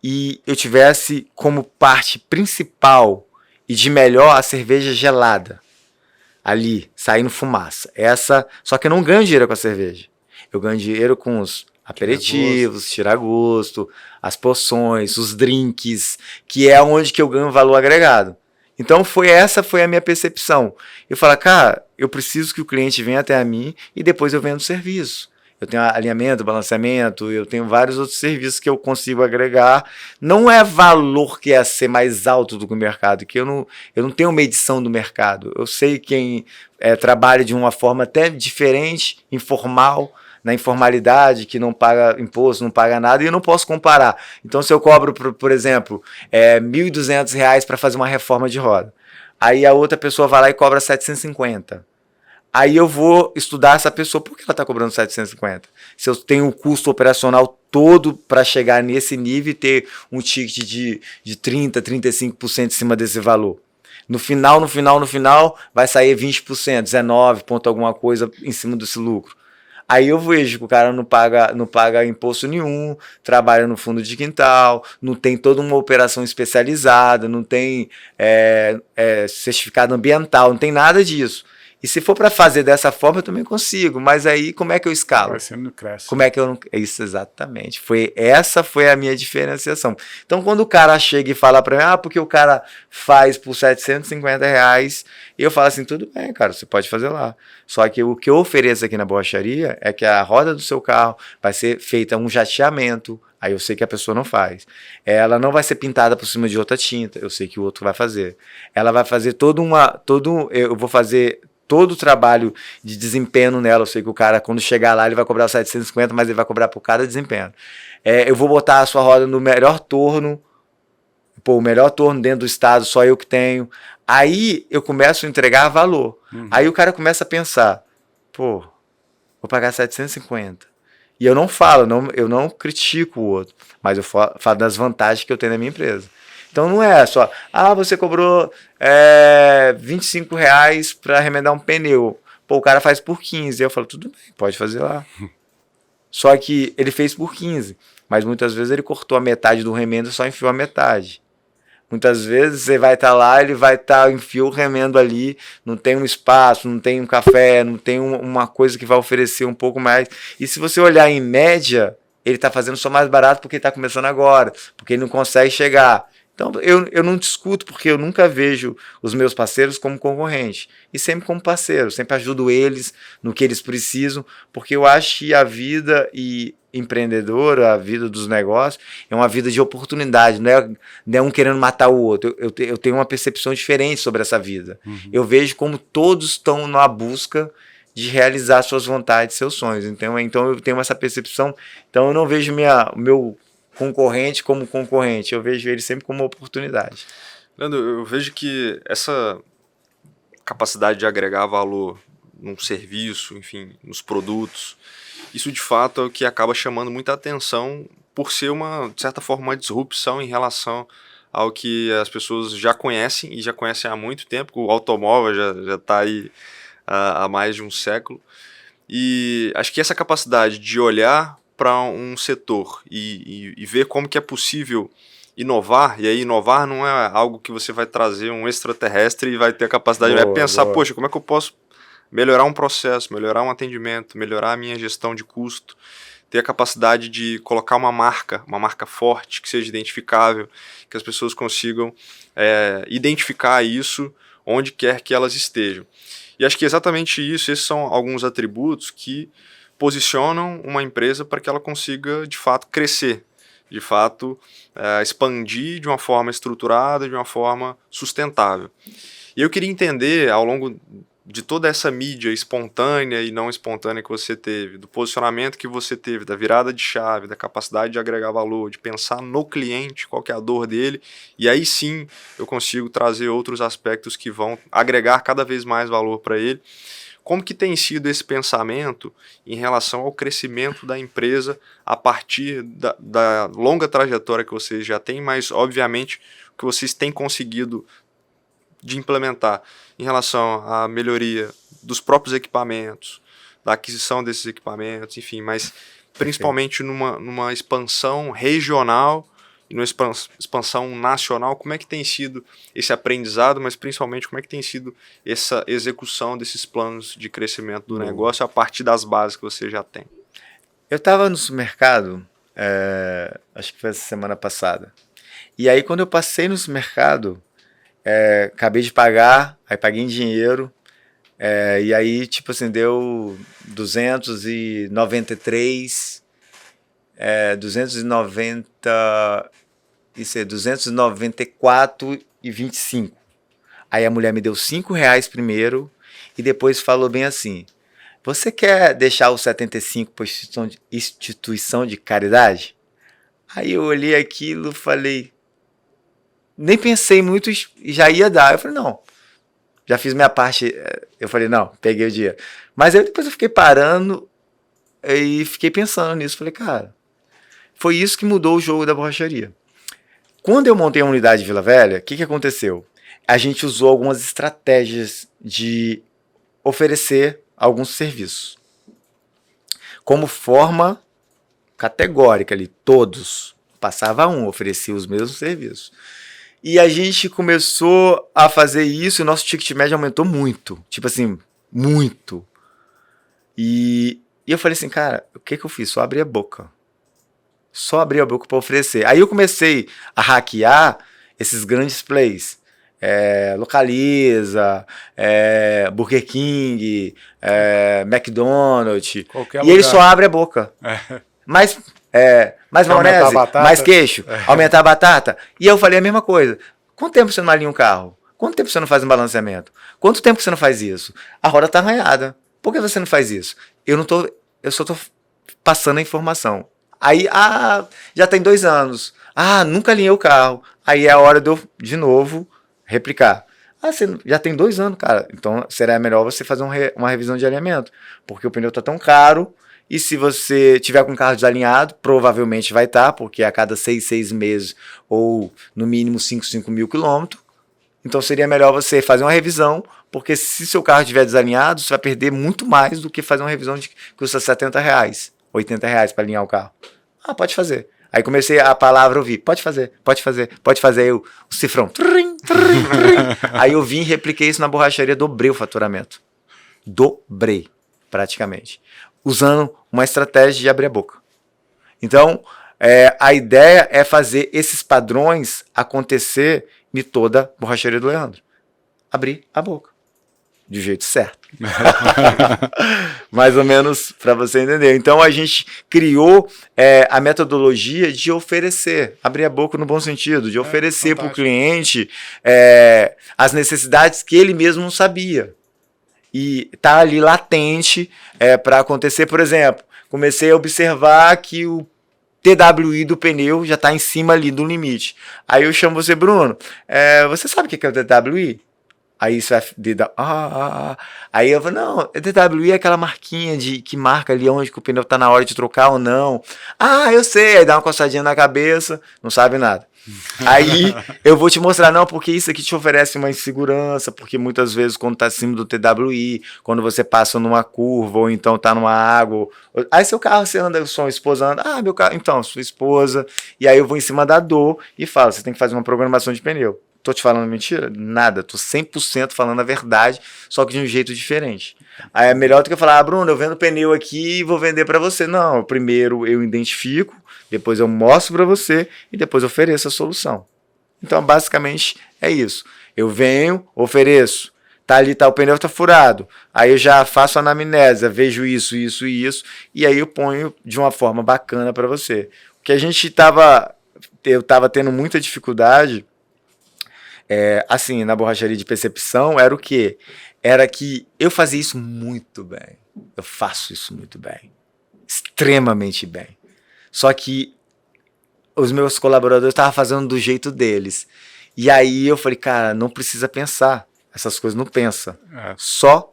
Speaker 1: e eu tivesse como parte principal e de melhor a cerveja gelada. Ali, saindo fumaça. Só que eu não ganho dinheiro com a cerveja. Eu ganho dinheiro com os aperitivos, tira-gosto, as porções, os drinks, que é onde que eu ganho valor agregado. Então essa foi a minha percepção. Eu falo, cara, eu preciso que o cliente venha até a mim e depois eu vendo serviço. Eu tenho alinhamento, balanceamento, eu tenho vários outros serviços que eu consigo agregar. Não é valor que é ser mais alto do que o mercado, que eu não tenho medição do mercado. Eu sei quem trabalha de uma forma até diferente, informal, na informalidade, que não paga imposto, não paga nada, e eu não posso comparar. Então, se eu cobro, por exemplo, R$1.200 para fazer uma reforma de roda, aí a outra pessoa vai lá e cobra 750. Aí eu vou estudar essa pessoa, por que ela está cobrando 750? Se eu tenho o custo operacional todo para chegar nesse nível e ter um ticket de 30%, 35% em cima desse valor. No final, vai sair 20%, 19 ponto alguma coisa em cima desse lucro. Aí eu vejo que o cara não paga imposto nenhum, trabalha no fundo de quintal, não tem toda uma operação especializada, não tem certificado ambiental, não tem nada disso. E se for para fazer dessa forma, eu também consigo. Mas aí, como é que eu escalo?
Speaker 3: Vai sendo cresce.
Speaker 1: Como é que eu não... Isso, exatamente. Essa foi a minha diferenciação. Então, quando o cara chega e fala para mim, porque o cara faz por R$750, eu falo assim, tudo bem, cara, você pode fazer lá. Só que o que eu ofereço aqui na borracharia é que a roda do seu carro vai ser feita um jateamento. Aí eu sei que a pessoa não faz. Ela não vai ser pintada por cima de outra tinta. Eu sei que o outro vai fazer. Ela vai fazer eu vou fazer todo o trabalho de desempenho nela. Eu sei que o cara, quando chegar lá, ele vai cobrar 750, mas ele vai cobrar por cada desempenho. Eu vou botar a sua roda no melhor torno, o melhor torno dentro do estado, só eu que tenho. Aí eu começo a entregar valor. Aí o cara começa a pensar, vou pagar 750. E eu não falo, eu não critico o outro, mas eu falo das vantagens que eu tenho na minha empresa. Então não é só, você cobrou R$25 para remendar um pneu. O cara faz por 15. Eu falo, tudo bem, pode fazer lá. Só que ele fez por 15, mas muitas vezes ele cortou a metade do remendo e só enfiou a metade. Muitas vezes você vai estar lá, ele vai enfiou o remendo ali, não tem um espaço, não tem um café, não tem uma coisa que vai oferecer um pouco mais. E se você olhar em média, ele está fazendo só mais barato porque ele está começando agora, porque ele não consegue chegar. Então, eu não discuto, porque eu nunca vejo os meus parceiros como concorrente. E sempre como parceiro, sempre ajudo eles no que eles precisam, porque eu acho que a vida empreendedora, a vida dos negócios, é uma vida de oportunidade, não é um querendo matar o outro. Eu tenho uma percepção diferente sobre essa vida. Eu vejo como todos estão na busca de realizar suas vontades, seus sonhos. Então eu tenho essa percepção. Então eu não vejo meu concorrente como concorrente, eu vejo ele sempre como uma oportunidade.
Speaker 2: Leandro, eu vejo que essa capacidade de agregar valor num serviço, enfim, nos produtos, isso de fato é o que acaba chamando muita atenção por ser de certa forma, uma disrupção em relação ao que as pessoas já conhecem e já conhecem há muito tempo. O automóvel já está aí há mais de um século. E acho que essa capacidade de olhar para um setor e ver como que é possível inovar, e aí inovar não é algo que você vai trazer um extraterrestre e vai ter a capacidade de pensar, poxa, como é que eu posso melhorar um processo, melhorar um atendimento, melhorar a minha gestão de custo, ter a capacidade de colocar uma marca forte, que seja identificável, que as pessoas consigam identificar isso onde quer que elas estejam. E acho que exatamente isso, esses são alguns atributos que posicionam uma empresa para que ela consiga, de fato, crescer, de fato, expandir de uma forma estruturada, de uma forma sustentável. E eu queria entender, ao longo de toda essa mídia espontânea e não espontânea que você teve, do posicionamento que você teve, da virada de chave, da capacidade de agregar valor, de pensar no cliente, qual que é a dor dele, e aí sim eu consigo trazer outros aspectos que vão agregar cada vez mais valor para ele. Como que tem sido esse pensamento em relação ao crescimento da empresa a partir da longa trajetória que vocês já têm, mas obviamente o que vocês têm conseguido de implementar em relação à melhoria dos próprios equipamentos, da aquisição desses equipamentos, enfim, mas principalmente numa expansão regional e numa expansão nacional, como é que tem sido esse aprendizado, mas principalmente como é que tem sido essa execução desses planos de crescimento do negócio a partir das bases que você já tem?
Speaker 1: Eu estava no supermercado, acho que foi essa semana passada, e aí quando eu passei no supermercado, acabei de pagar, aí paguei em dinheiro, e aí, tipo assim, deu 293, 294,25. Aí a mulher me deu R$5 primeiro e depois falou bem assim: você quer deixar os 75 para instituição de caridade? Aí eu olhei aquilo e falei, nem pensei muito e já ia dar. Eu falei, não, já fiz minha parte. Eu falei, não, peguei o dinheiro. Mas aí depois eu fiquei parando e fiquei pensando nisso. Falei, cara, foi isso que mudou o jogo da borracharia. Quando eu montei a unidade de Vila Velha, o que aconteceu? A gente usou algumas estratégias de oferecer alguns serviços. Como forma categórica ali, todos. Passava oferecia os mesmos serviços. E a gente começou a fazer isso e o nosso ticket médio aumentou muito. Tipo assim, muito. E eu falei assim, cara, o que eu fiz? Só abri a boca. Só abri a boca para oferecer. Aí eu comecei a hackear esses grandes plays. Localiza, Burger King, McDonald's. E ele só abre a boca. Mais maionese, mais queijo, aumentar a batata. E eu falei a mesma coisa. Quanto tempo você não alinha um carro? Quanto tempo você não faz um balanceamento? Quanto tempo você não faz isso? A roda tá arranhada. Por que você não faz isso? Eu só tô passando a informação. Aí, já tem 2 anos. Nunca alinhei o carro. Aí é a hora de eu, de novo, replicar. Você já tem 2 anos, cara. Então, será melhor você fazer uma revisão de alinhamento. Porque o pneu tá tão caro. E se você tiver com o carro desalinhado, provavelmente vai estar, porque a cada 6 meses, ou no mínimo 5 mil quilômetros. Então seria melhor você fazer uma revisão, porque se seu carro estiver desalinhado, você vai perder muito mais do que fazer uma revisão que custa R$70, R$80 para alinhar o carro. Pode fazer. Aí comecei a palavra ouvir, pode fazer. Aí o cifrão. Trim. Aí eu vim e repliquei isso na borracharia, dobrei o faturamento. Dobrei, praticamente. Usando uma estratégia de abrir a boca. Então, a ideia é fazer esses padrões acontecer em toda a borracharia do Leandro. Abrir a boca. De jeito certo. Mais ou menos para você entender. Então, a gente criou a metodologia de oferecer. Abrir a boca no bom sentido. De oferecer para o cliente as necessidades que ele mesmo não sabia. E tá ali latente para acontecer. Por exemplo, comecei a observar que o TWI do pneu já está em cima ali do limite. Aí eu chamo você, Bruno, você sabe o que é o TWI? Aí você vai... Aí eu falo, não, TWI é aquela marquinha que marca ali onde que o pneu está na hora de trocar ou não. Eu sei. Aí dá uma coçadinha na cabeça, não sabe nada. Aí eu vou te mostrar, não, porque isso aqui te oferece uma insegurança, porque muitas vezes quando tá acima do TWI, quando você passa numa curva, ou então tá numa água, aí seu carro, você anda com sua esposa, anda, meu carro, então, sua esposa, e aí eu vou em cima da dor e falo, você tem que fazer uma programação de pneu. Tô te falando mentira? Nada, tô 100% falando a verdade, só que de um jeito diferente. Aí é melhor do que eu falar, Bruno, eu vendo pneu aqui e vou vender para você. Não, primeiro eu identifico, depois eu mostro para você e depois ofereço a solução. Então, basicamente, é isso. Eu venho, ofereço. Tá ali, o pneu tá furado. Aí eu já faço a anamnese, vejo isso, e aí eu ponho de uma forma bacana para você. O que eu tava tendo muita dificuldade Assim, na borracharia de percepção, era o quê? Era que eu fazia isso muito bem. Eu faço isso muito bem. Extremamente bem. Só que os meus colaboradores estavam fazendo do jeito deles. E aí eu falei, cara, não precisa pensar. Essas coisas não pensa. Só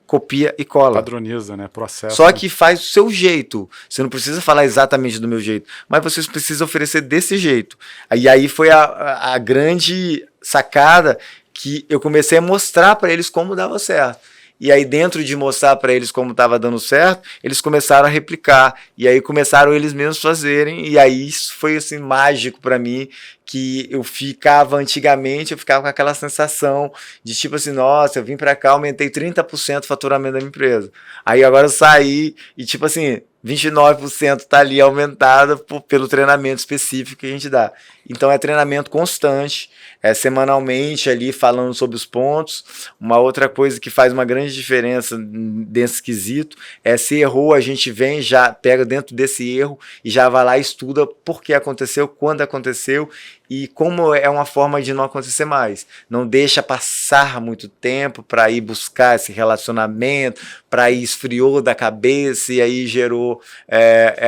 Speaker 1: copia e cola.
Speaker 3: Padroniza, né? Processo.
Speaker 1: Só que faz do seu jeito. Você não precisa falar exatamente do meu jeito, mas você precisa oferecer desse jeito. E aí foi a grande sacada que eu comecei a mostrar para eles como dava certo. E aí, dentro de mostrar para eles como estava dando certo, eles começaram a replicar. E aí começaram eles mesmos fazerem. E aí isso foi assim mágico para mim, que eu ficava antigamente, eu ficava com aquela sensação de tipo assim, nossa, eu vim para cá, aumentei 30% o faturamento da minha empresa. Aí agora eu saí e tipo assim, 29% está ali aumentado pelo treinamento específico que a gente dá. Então é treinamento constante, semanalmente ali falando sobre os pontos. Uma outra coisa que faz uma grande diferença desse quesito é se errou, a gente vem, já pega dentro desse erro e já vai lá e estuda por que aconteceu, quando aconteceu e como é uma forma de não acontecer mais. Não deixa passar muito tempo para ir buscar esse relacionamento, para ir esfriou da cabeça e aí gerou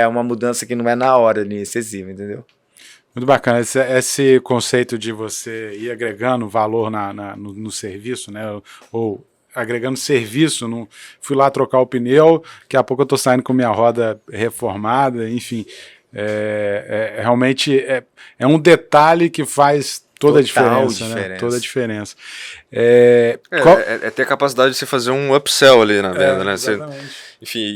Speaker 1: uma mudança que não é na hora ali, excessiva, entendeu?
Speaker 3: Muito bacana esse conceito de você ir agregando valor no serviço, né? Ou agregando serviço. Fui lá trocar o pneu, daqui a pouco eu estou saindo com minha roda reformada, enfim. Realmente é um detalhe que faz toda a diferença, né? Toda a diferença.
Speaker 2: Ter a capacidade de você fazer um upsell ali na venda, né?
Speaker 3: Exatamente.
Speaker 2: Enfim,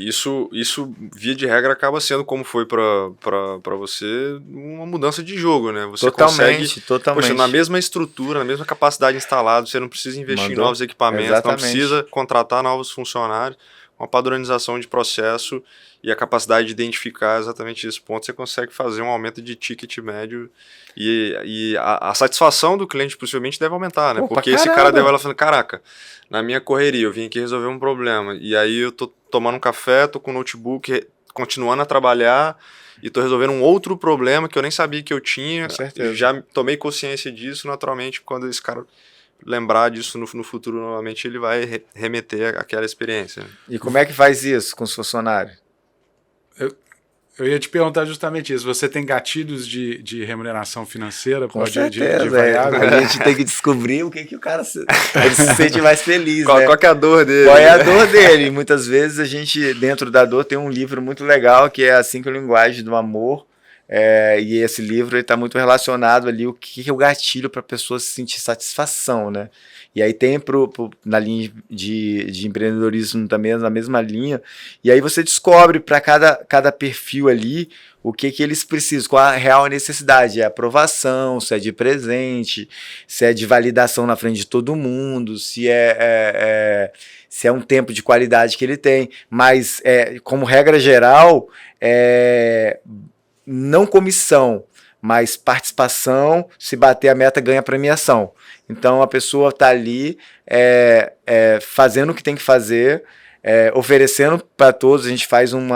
Speaker 2: isso via de regra acaba sendo, como foi para você, uma mudança de jogo, né? Você
Speaker 1: totalmente.
Speaker 2: Poxa, na mesma estrutura, na mesma capacidade instalada, você não precisa investir em novos equipamentos, exatamente. Não precisa contratar novos funcionários, uma padronização de processo e a capacidade de identificar exatamente esse ponto, você consegue fazer um aumento de ticket médio e a satisfação do cliente possivelmente deve aumentar, né? Porque esse cara deve falar, caraca, na minha correria eu vim aqui resolver um problema e aí eu tô tomando um café, tô com o notebook, continuando a trabalhar e tô resolvendo um outro problema que eu nem sabia que eu tinha, já tomei consciência disso, naturalmente quando esse cara lembrar disso no futuro novamente, ele vai remeter àquela experiência.
Speaker 1: E como é que faz isso com os funcionários?
Speaker 3: Eu ia te perguntar justamente isso. Você tem gatilhos de remuneração financeira?
Speaker 1: Com certeza, a gente tem que descobrir o que o cara ele se sente mais feliz, né?
Speaker 2: Qual que é a dor dele?
Speaker 1: Qual é a dor dele? Muitas vezes a gente, dentro da dor, tem um livro muito legal que é A 5 Linguagens do Amor. E esse livro está muito relacionado ali o que é o gatilho para a pessoa se sentir satisfação, né? E aí tem na linha de empreendedorismo também, na mesma linha, e aí você descobre para cada perfil ali o que eles precisam, qual a real necessidade, é aprovação, se é de presente, se é de validação na frente de todo mundo, se é um tempo de qualidade que ele tem, mas como regra geral, não comissão, mas participação, se bater a meta ganha premiação. Então a pessoa está ali fazendo o que tem que fazer, oferecendo para todos, a gente faz um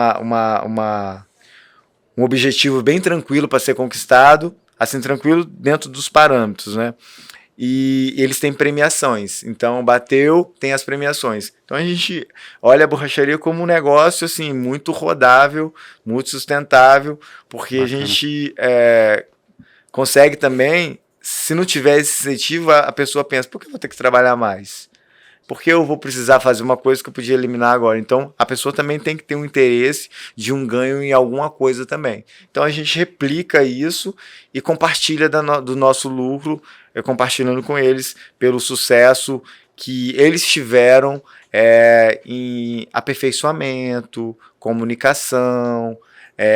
Speaker 1: objetivo bem tranquilo para ser conquistado, assim, tranquilo dentro dos parâmetros, né? E eles têm premiações, então bateu, tem as premiações. Então a gente olha a borracharia como um negócio assim, muito rodável, muito sustentável, porque bacana. A gente consegue também, se não tiver esse incentivo, a pessoa pensa, por que eu vou ter que trabalhar mais? Por que eu vou precisar fazer uma coisa que eu podia eliminar agora? Então, a pessoa também tem que ter um interesse de um ganho em alguma coisa também. Então, a gente replica isso e compartilha do nosso lucro, compartilhando com eles pelo sucesso que eles tiveram em aperfeiçoamento, comunicação,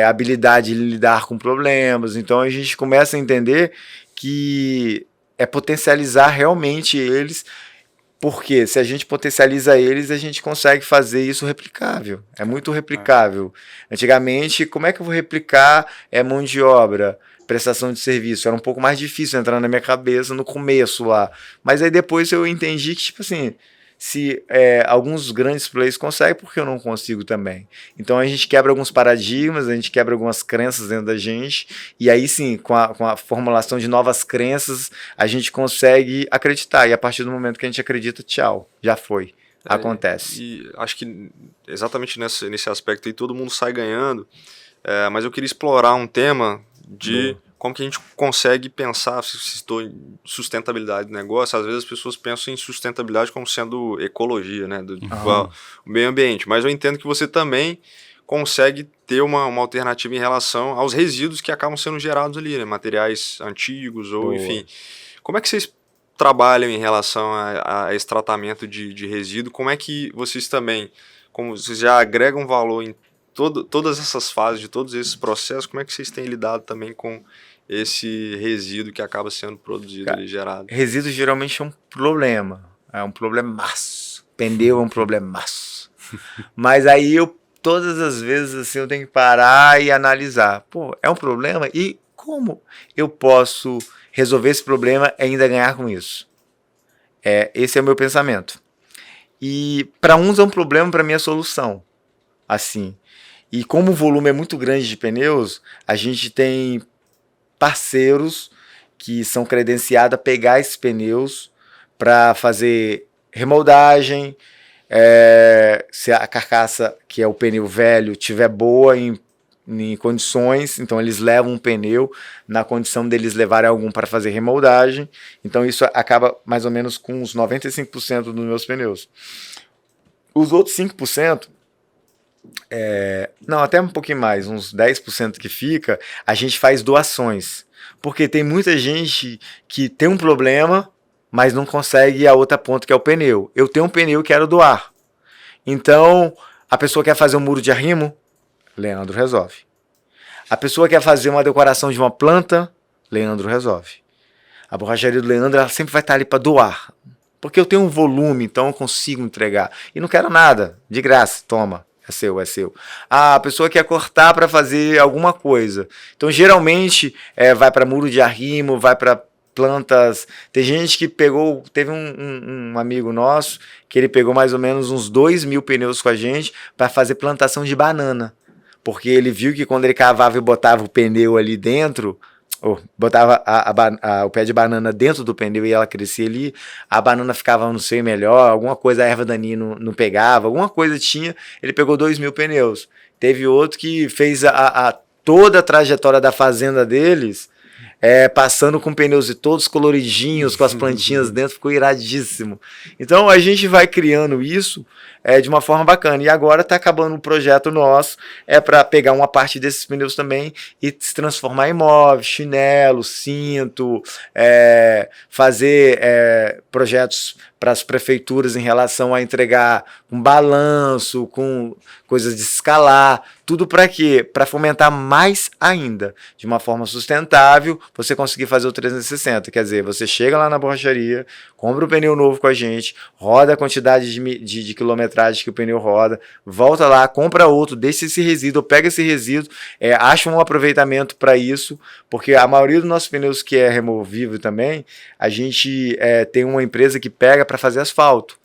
Speaker 1: habilidade de lidar com problemas. Então, a gente começa a entender que é potencializar realmente eles. Porque se a gente potencializa eles, a gente consegue fazer isso replicável. É muito replicável. Antigamente, como é que eu vou replicar mão de obra, prestação de serviço? Era um pouco mais difícil entrar na minha cabeça no começo lá. Mas aí depois eu entendi que, tipo assim, Se alguns grandes players conseguem, por que eu não consigo também? Então a gente quebra alguns paradigmas, a gente quebra algumas crenças dentro da gente, e aí sim, com a formulação de novas crenças, a gente consegue acreditar. E a partir do momento que a gente acredita, tchau, já foi. Acontece.
Speaker 2: E acho que exatamente nesse aspecto aí todo mundo sai ganhando, mas eu queria explorar um tema de como que a gente consegue pensar, se citou em sustentabilidade do negócio, às vezes as pessoas pensam em sustentabilidade como sendo ecologia, né, do meio ambiente, mas eu entendo que você também consegue ter uma alternativa em relação aos resíduos que acabam sendo gerados ali, né, materiais antigos ou enfim. Como é que vocês trabalham em relação a esse tratamento de resíduo? Como é que vocês também, como vocês já agregam valor em todas essas fases, de todos esses processos, como é que vocês têm lidado também com esse resíduo que acaba sendo produzido ali, gerado?
Speaker 1: Resíduo geralmente é um problemaço. Pneu é um problemaço. Mas aí todas as vezes assim, eu tenho que parar e analisar. Pô, é um problema? E como eu posso resolver esse problema e ainda ganhar com isso? Esse é o meu pensamento. E para uns é um problema, para mim é solução. Assim. E como o volume é muito grande de pneus, a gente tem parceiros que são credenciados a pegar esses pneus para fazer remoldagem, se a carcaça, que é o pneu velho, tiver boa em condições, então eles levam um pneu na condição deles levarem algum para fazer remoldagem, então isso acaba mais ou menos com uns 95% dos meus pneus. Os outros 5%, não, até um pouquinho mais, uns 10% que fica, a gente faz doações. Porque tem muita gente que tem um problema, mas não consegue a outra ponta, que é o pneu. Eu tenho um pneu que quero doar. Então, a pessoa quer fazer um muro de arrimo, Leandro resolve. A pessoa quer fazer uma decoração de uma planta, Leandro resolve. A borracharia do Leandro, ela sempre vai estar ali para doar. Porque eu tenho um volume, então eu consigo entregar. E não quero nada, de graça, toma. É seu, é seu. A pessoa quer cortar para fazer alguma coisa. Então, geralmente, vai para muro de arrimo, vai para plantas. Tem gente que pegou... Teve um amigo nosso que ele pegou mais ou menos uns 2.000 pneus com a gente para fazer plantação de banana. Porque ele viu que quando ele cavava e botava o pneu ali dentro... botava o pé de banana dentro do pneu e ela crescia ali, a banana ficava, não sei, melhor, alguma coisa, a erva daninha não pegava, alguma coisa tinha, ele pegou 2.000 pneus. Teve outro que fez toda a trajetória da fazenda deles, passando com pneus todos coloridinhos, com as plantinhas dentro, ficou iradíssimo. Então a gente vai criando isso de uma forma bacana. E agora está acabando um projeto nosso, para pegar uma parte desses pneus também e se transformar em móveis, chinelo, cinto, fazer projetos para as prefeituras em relação a entregar um balanço, com coisas de escalar, tudo para quê? Para fomentar mais ainda, de uma forma sustentável, você conseguir fazer o 360, quer dizer, você chega lá na borracharia, compra um pneu novo com a gente, roda a quantidade de quilometragem que o pneu roda, volta lá, compra outro, deixa esse resíduo, pega esse resíduo, acha um aproveitamento para isso, porque a maioria dos nossos pneus que é removível também, a gente tem uma empresa que pega para fazer asfalto.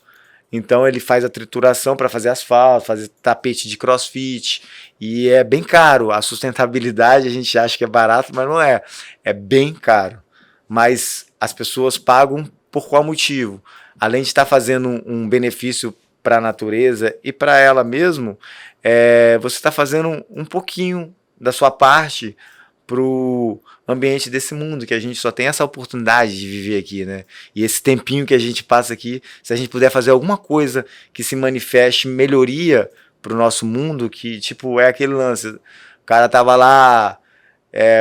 Speaker 1: Então ele faz a trituração para fazer asfalto, fazer tapete de crossfit, e é bem caro. A sustentabilidade a gente acha que é barato, mas não é. É bem caro. Mas as pessoas pagam por qual motivo? Além de estar fazendo um benefício para a natureza e para ela mesmo, você está fazendo um pouquinho da sua parte para o ambiente desse mundo, que a gente só tem essa oportunidade de viver aqui, né? E esse tempinho que a gente passa aqui, se a gente puder fazer alguma coisa que se manifeste melhoria para o nosso mundo, que tipo, é aquele lance, o cara tava lá,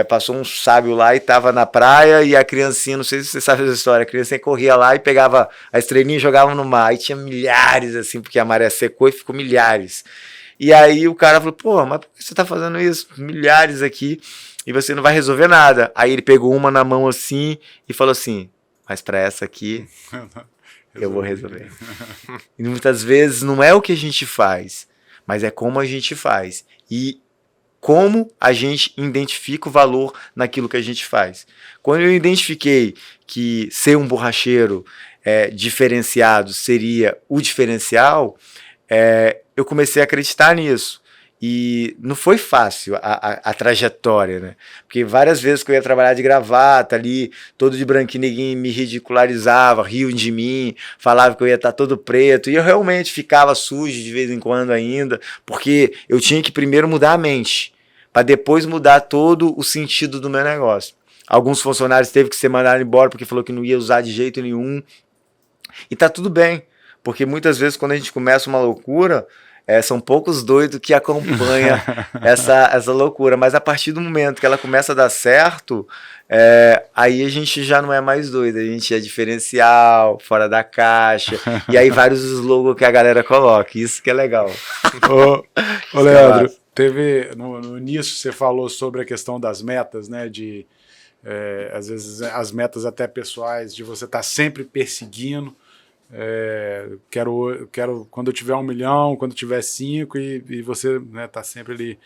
Speaker 1: passou um sábio lá e tava na praia, e a criancinha, não sei se você sabe essa história, a criancinha corria lá e pegava a estrelinha e jogava no mar, e tinha milhares assim, porque a maré secou e ficou milhares. E aí o cara falou, pô, mas por que você tá fazendo isso? Milhares aqui, e você não vai resolver nada. Aí ele pegou uma na mão assim e falou assim, mas para essa aqui eu vou resolver. E muitas vezes não é o que a gente faz, mas é como a gente faz. E como a gente identifica o valor naquilo que a gente faz. Quando eu identifiquei que ser um borracheiro diferenciado seria o diferencial, eu comecei a acreditar nisso. E não foi fácil a trajetória, né? Porque várias vezes que eu ia trabalhar de gravata ali, todo de branquinho, ninguém me ridicularizava, riam de mim, falava que eu ia estar todo preto, e eu realmente ficava sujo de vez em quando ainda, porque eu tinha que primeiro mudar a mente, para depois mudar todo o sentido do meu negócio. Alguns funcionários teve que ser mandados embora porque falou que não ia usar de jeito nenhum, e tá tudo bem, porque muitas vezes quando a gente começa uma loucura, são poucos doidos que acompanham essa loucura, mas a partir do momento que ela começa a dar certo, aí a gente já não é mais doido, a gente é diferencial, fora da caixa, e aí vários slogans que a galera coloca, isso que é legal.
Speaker 3: Ô Leandro, teve no início você falou sobre a questão das metas, né, às vezes as metas até pessoais, de você estar sempre perseguindo, quero quando eu tiver 1 milhão, quando eu tiver 5, e você, né, tá sempre ali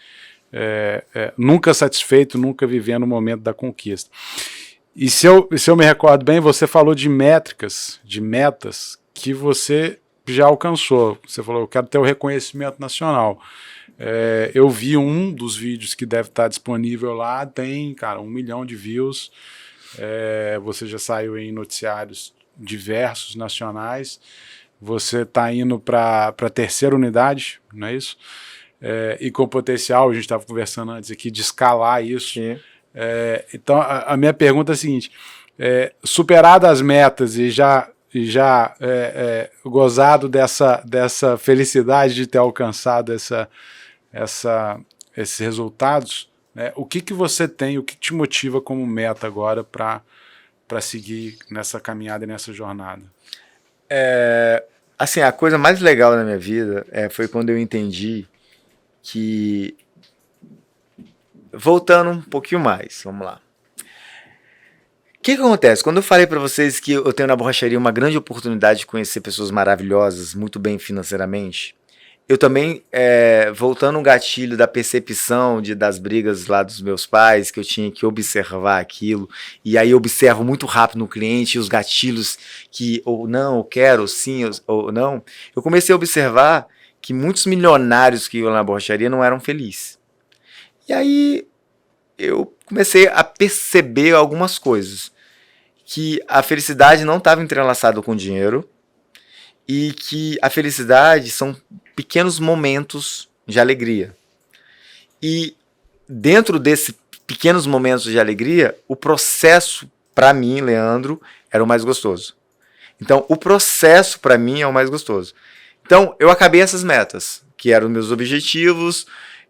Speaker 3: nunca satisfeito, nunca vivendo o momento da conquista. E se eu me recordo bem, você falou de métricas, de metas que você já alcançou. Você falou, eu quero ter o reconhecimento nacional. Eu vi um dos vídeos que deve estar disponível lá, tem, cara, 1 milhão de views. Você já saiu em noticiários diversos nacionais, você está indo para a 3ª unidade, não é isso? E com potencial, a gente estava conversando antes aqui, de escalar isso. Então a minha pergunta é a seguinte, superado as metas e já gozado dessa felicidade de ter alcançado esses resultados, né, o que você tem, o que te motiva como meta agora para seguir nessa caminhada e nessa jornada?
Speaker 1: Assim, a coisa mais legal da minha vida foi quando eu entendi que, voltando um pouquinho mais, vamos lá. O que acontece? Quando eu falei para vocês que eu tenho na borracharia uma grande oportunidade de conhecer pessoas maravilhosas, muito bem financeiramente, eu também, voltando um gatilho da percepção das brigas lá dos meus pais, que eu tinha que observar aquilo, e aí eu observo muito rápido no cliente os gatilhos que, ou não, eu quero, ou sim, ou não, eu comecei a observar que muitos milionários que iam na borracharia não eram felizes. E aí eu comecei a perceber algumas coisas, que a felicidade não estava entrelaçada com dinheiro, e que a felicidade são pequenos momentos de alegria. E dentro desses pequenos momentos de alegria, o processo, para mim, Leandro, era o mais gostoso. Então, o processo, para mim, é o mais gostoso. Então, eu acabei essas metas, que eram meus objetivos.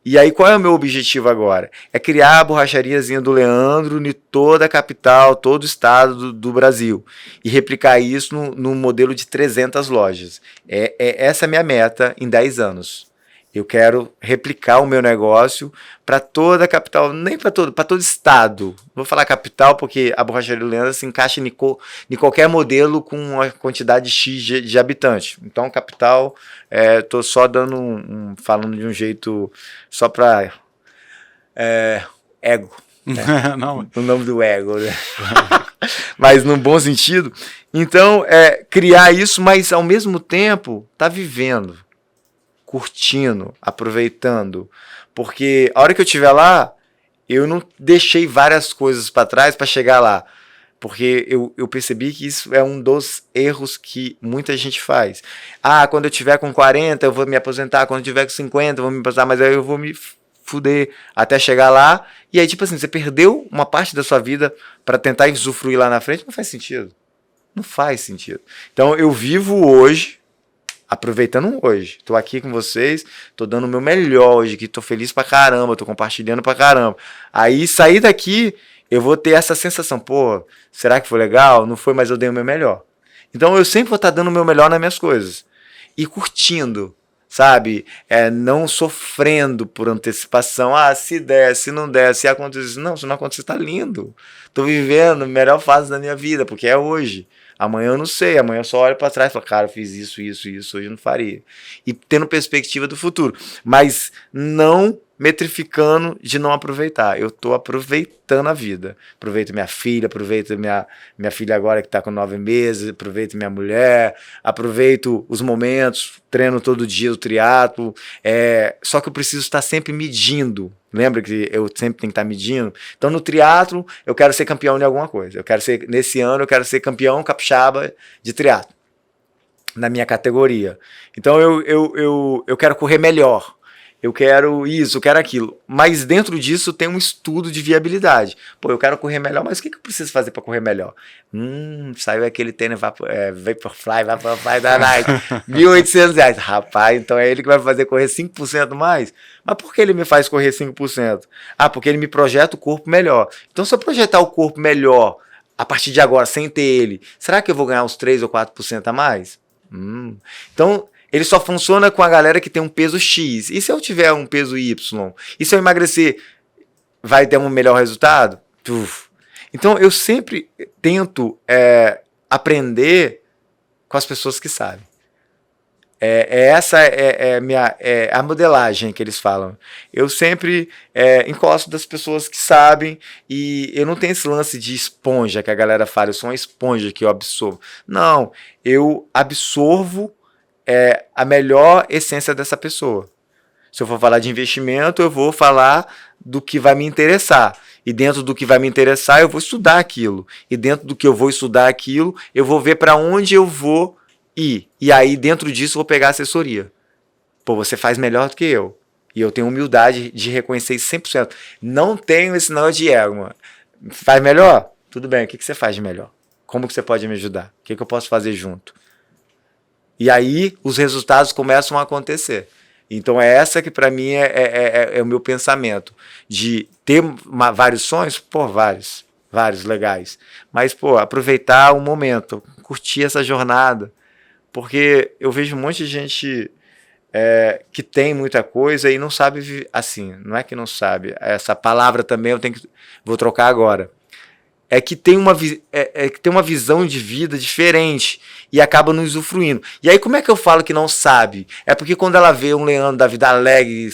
Speaker 1: E aí, qual é o meu objetivo agora? É criar a borrachariazinha do Leandro em toda a capital, todo o estado do Brasil. E replicar isso no modelo de 300 lojas. Essa é a minha meta em 10 anos. Eu quero replicar o meu negócio para toda a capital, nem para todo estado. Vou falar capital porque a borracharia do Leandro se encaixa em qualquer modelo com uma quantidade X de habitantes. Então, capital, estou só falando de um jeito só para ego.
Speaker 3: Não.
Speaker 1: O nome do ego, né? Mas num bom sentido. Então, criar isso, mas ao mesmo tempo, tá vivendo, curtindo, aproveitando, porque a hora que eu estiver lá, eu não deixei várias coisas para trás para chegar lá, porque eu percebi que isso é um dos erros que muita gente faz. Quando eu tiver com 40 eu vou me aposentar, quando eu tiver com 50 eu vou me aposentar, mas aí eu vou me fuder até chegar lá, e aí tipo assim, você perdeu uma parte da sua vida para tentar usufruir lá na frente, não faz sentido. Não faz sentido. Então eu vivo hoje, aproveitando hoje, tô aqui com vocês, tô dando o meu melhor hoje, que tô feliz pra caramba, tô compartilhando pra caramba. Aí sair daqui, eu vou ter essa sensação, pô, será que foi legal? Não foi, mas eu dei o meu melhor. Então eu sempre vou estar dando o meu melhor nas minhas coisas. E curtindo, sabe? Não sofrendo por antecipação, se der, se não der, se acontecer. Não, se não acontecer, tá lindo. Tô vivendo a melhor fase da minha vida, porque é hoje. Amanhã eu não sei, amanhã eu só olho para trás e falo, cara, eu fiz isso, hoje eu não faria. E tendo perspectiva do futuro. Mas não metrificando de não aproveitar. Eu tô aproveitando a vida. Aproveito minha filha, aproveito minha filha agora que tá com 9 meses, aproveito minha mulher, aproveito os momentos, treino todo dia o triatlo. Só que eu preciso estar sempre medindo. Lembra que eu sempre tenho que estar medindo? Então no triatlo eu quero ser campeão de alguma coisa. Nesse ano eu quero ser campeão capixaba de triatlo na minha categoria. Então eu quero correr melhor. Eu quero isso, eu quero aquilo. Mas dentro disso tem um estudo de viabilidade. Pô, eu quero correr melhor, mas o que eu preciso fazer para correr melhor? Saiu aquele tênis Vaporfly da Nike, R$ 1.800. Rapaz, então é ele que vai fazer correr 5% mais? Mas por que ele me faz correr 5%? Porque ele me projeta o corpo melhor. Então se eu projetar o corpo melhor a partir de agora, sem ter ele, será que eu vou ganhar uns 3 ou 4% a mais? Então ele só funciona com a galera que tem um peso X. E se eu tiver um peso Y? E se eu emagrecer, vai ter um melhor resultado? Então eu sempre tento aprender com as pessoas que sabem. Essa é a modelagem que eles falam. Eu sempre encosto das pessoas que sabem, e eu não tenho esse lance de esponja que a galera fala, eu sou uma esponja que eu absorvo. Não, eu absorvo a melhor essência dessa pessoa. Se eu for falar de investimento, eu vou falar do que vai me interessar. E dentro do que vai me interessar, eu vou estudar aquilo. E dentro do que eu vou estudar aquilo, eu vou ver para onde eu vou ir. E aí, dentro disso, eu vou pegar assessoria. Pô, você faz melhor do que eu. E eu tenho humildade de reconhecer isso 100%. Não tenho esse não de ego, mano. Faz melhor? Tudo bem, o que você faz de melhor? Como que você pode me ajudar? O que eu posso fazer junto? E aí os resultados começam a acontecer. Então essa que para mim é o meu pensamento. De ter vários sonhos, vários legais. Mas, aproveitar o momento, curtir essa jornada. Porque eu vejo um monte de gente que tem muita coisa e não sabe, assim, não é que não sabe. Essa palavra também vou trocar agora. Que tem uma visão de vida diferente e acaba não usufruindo. E aí como é que eu falo que não sabe? É porque quando ela vê um Leandro da vida alegre,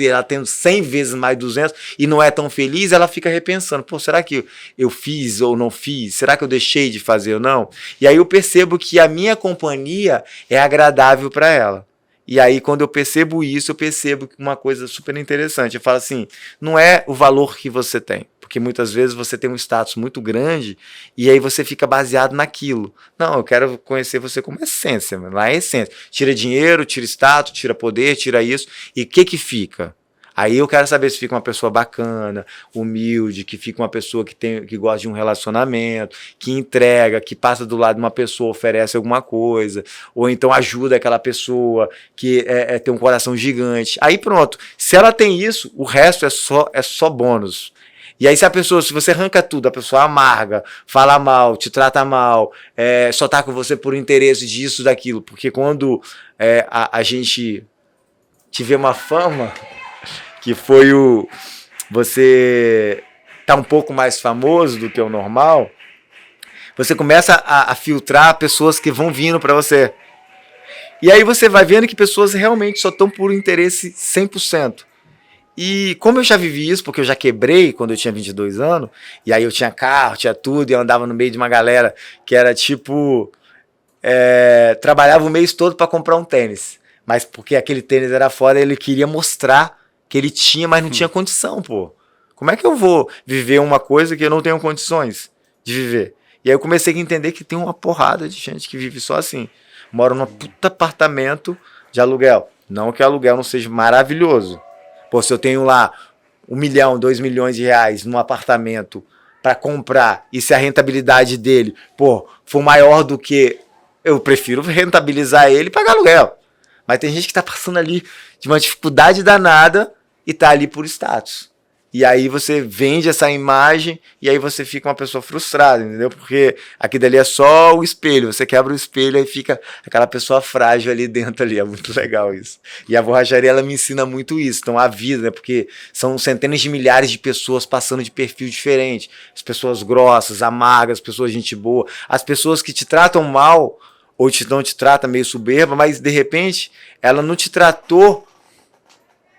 Speaker 1: ela tendo 100 vezes mais 200 e não é tão feliz, ela fica repensando, será que eu fiz ou não fiz? Será que eu deixei de fazer ou não? E aí eu percebo que a minha companhia é agradável para ela. E aí, quando eu percebo isso, eu percebo uma coisa super interessante. Eu falo assim, não é o valor que você tem. Porque muitas vezes você tem um status muito grande e aí você fica baseado naquilo. Não, eu quero conhecer você como essência, mano. Lá é essência. Tira dinheiro, tira status, tira poder, tira isso. E o que fica? Aí eu quero saber se fica uma pessoa bacana, humilde, que fica uma pessoa que gosta de um relacionamento, que entrega, que passa do lado de uma pessoa, oferece alguma coisa, ou então ajuda aquela pessoa que tem um coração gigante. Aí pronto, se ela tem isso, o resto é só bônus. E aí se você arranca tudo, a pessoa amarga, fala mal, te trata mal, só tá com você por interesse disso, daquilo, porque quando a gente tiver uma fama, que foi você tá um pouco mais famoso do que o normal, você começa a filtrar pessoas que vão vindo para você. E aí você vai vendo que pessoas realmente só estão por interesse 100%. E como eu já vivi isso, porque eu já quebrei quando eu tinha 22 anos, e aí eu tinha carro, tinha tudo, e eu andava no meio de uma galera que era tipo... trabalhava o mês todo para comprar um tênis. Mas porque aquele tênis era foda, ele queria mostrar que ele tinha, mas não tinha condição, pô. Como é que eu vou viver uma coisa que eu não tenho condições de viver? E aí eu comecei a entender que tem uma porrada de gente que vive só assim. Mora num puta apartamento de aluguel. Não que o aluguel não seja maravilhoso. Pô, se eu tenho lá 1 milhão, 2 milhões de reais num apartamento para comprar, e se a rentabilidade dele, for maior do que... Eu prefiro rentabilizar ele e pagar aluguel. Mas tem gente que tá passando ali de uma dificuldade danada e tá ali por status. E aí você vende essa imagem e aí você fica uma pessoa frustrada, entendeu? Porque aqui dali é só o espelho. Você quebra o espelho e fica aquela pessoa frágil ali dentro ali. É muito legal isso. E a borracharia, ela me ensina muito isso. Então a vida, né? Porque são centenas de milhares de pessoas passando de perfil diferente. As pessoas grossas, amargas, as pessoas gente boa. As pessoas que te tratam mal... ou não te trata meio soberba, mas de repente ela não te tratou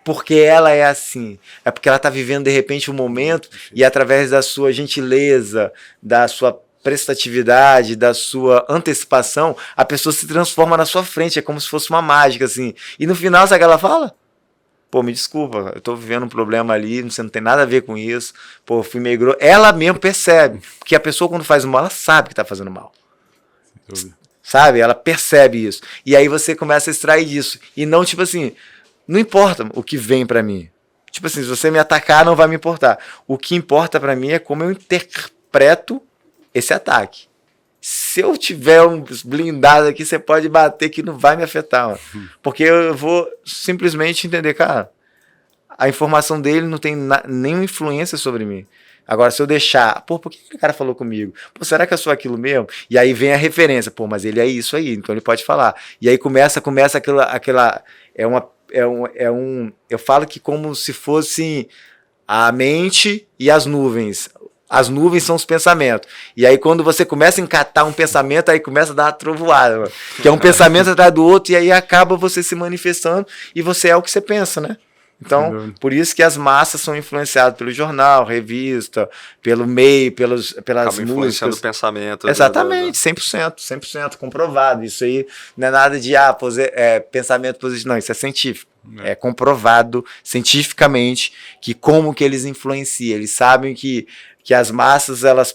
Speaker 1: porque ela é assim. É porque ela está vivendo, de repente, um momento e através da sua gentileza, da sua prestatividade, da sua antecipação, a pessoa se transforma na sua frente. É como se fosse uma mágica, assim. E no final, sabe o que ela fala? Pô, me desculpa, eu tô vivendo um problema ali, você não tem nada a ver com isso. Pô, fui meio grosso. Ela mesmo percebe. Porque a pessoa, quando faz mal, ela sabe que tá fazendo mal. Sabe? Ela percebe isso. E aí você começa a extrair disso. E não, tipo assim, não importa o que vem pra mim. Tipo assim, se você me atacar, não vai me importar. O que importa pra mim é como eu interpreto esse ataque. Se eu tiver um blindado aqui, você pode bater que não vai me afetar. Mano. Porque eu vou simplesmente entender, cara, a informação dele não tem nenhuma influência sobre mim. Agora, se eu deixar, pô, por que o cara falou comigo? Pô, será que eu sou aquilo mesmo? E aí vem a referência, pô, mas ele é isso aí, então ele pode falar. E aí começa aquela eu falo que como se fosse a mente e as nuvens. As nuvens são os pensamentos. E aí, quando você começa a encatar um pensamento, aí começa a dar uma trovoada, mano. Que é um pensamento atrás do outro, e aí acaba você se manifestando, e você é o que você pensa, né? Então, por isso que as massas são influenciadas pelo jornal, revista, pelo meio, pelas músicas.
Speaker 2: O pensamento.
Speaker 1: Exatamente, 100% comprovado. Isso aí não é nada de pensamento positivo, não, isso é científico. É comprovado cientificamente que como que eles influenciam. Eles sabem que as massas elas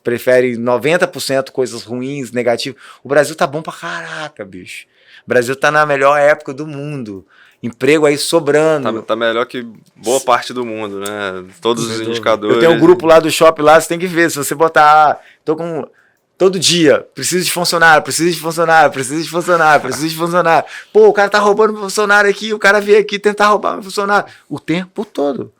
Speaker 1: preferem 90% coisas ruins, negativas. O Brasil tá bom pra caraca, bicho. O Brasil tá na melhor época do mundo. Emprego aí sobrando.
Speaker 2: Tá melhor que boa parte do mundo, né? Todos os indicadores.
Speaker 1: Eu tenho um grupo lá do shopping lá, você tem que ver. Se você botar, tô com todo dia, preciso de funcionário. Pô, o cara tá roubando meu funcionário aqui, o cara veio aqui tentar roubar meu funcionário. O tempo todo.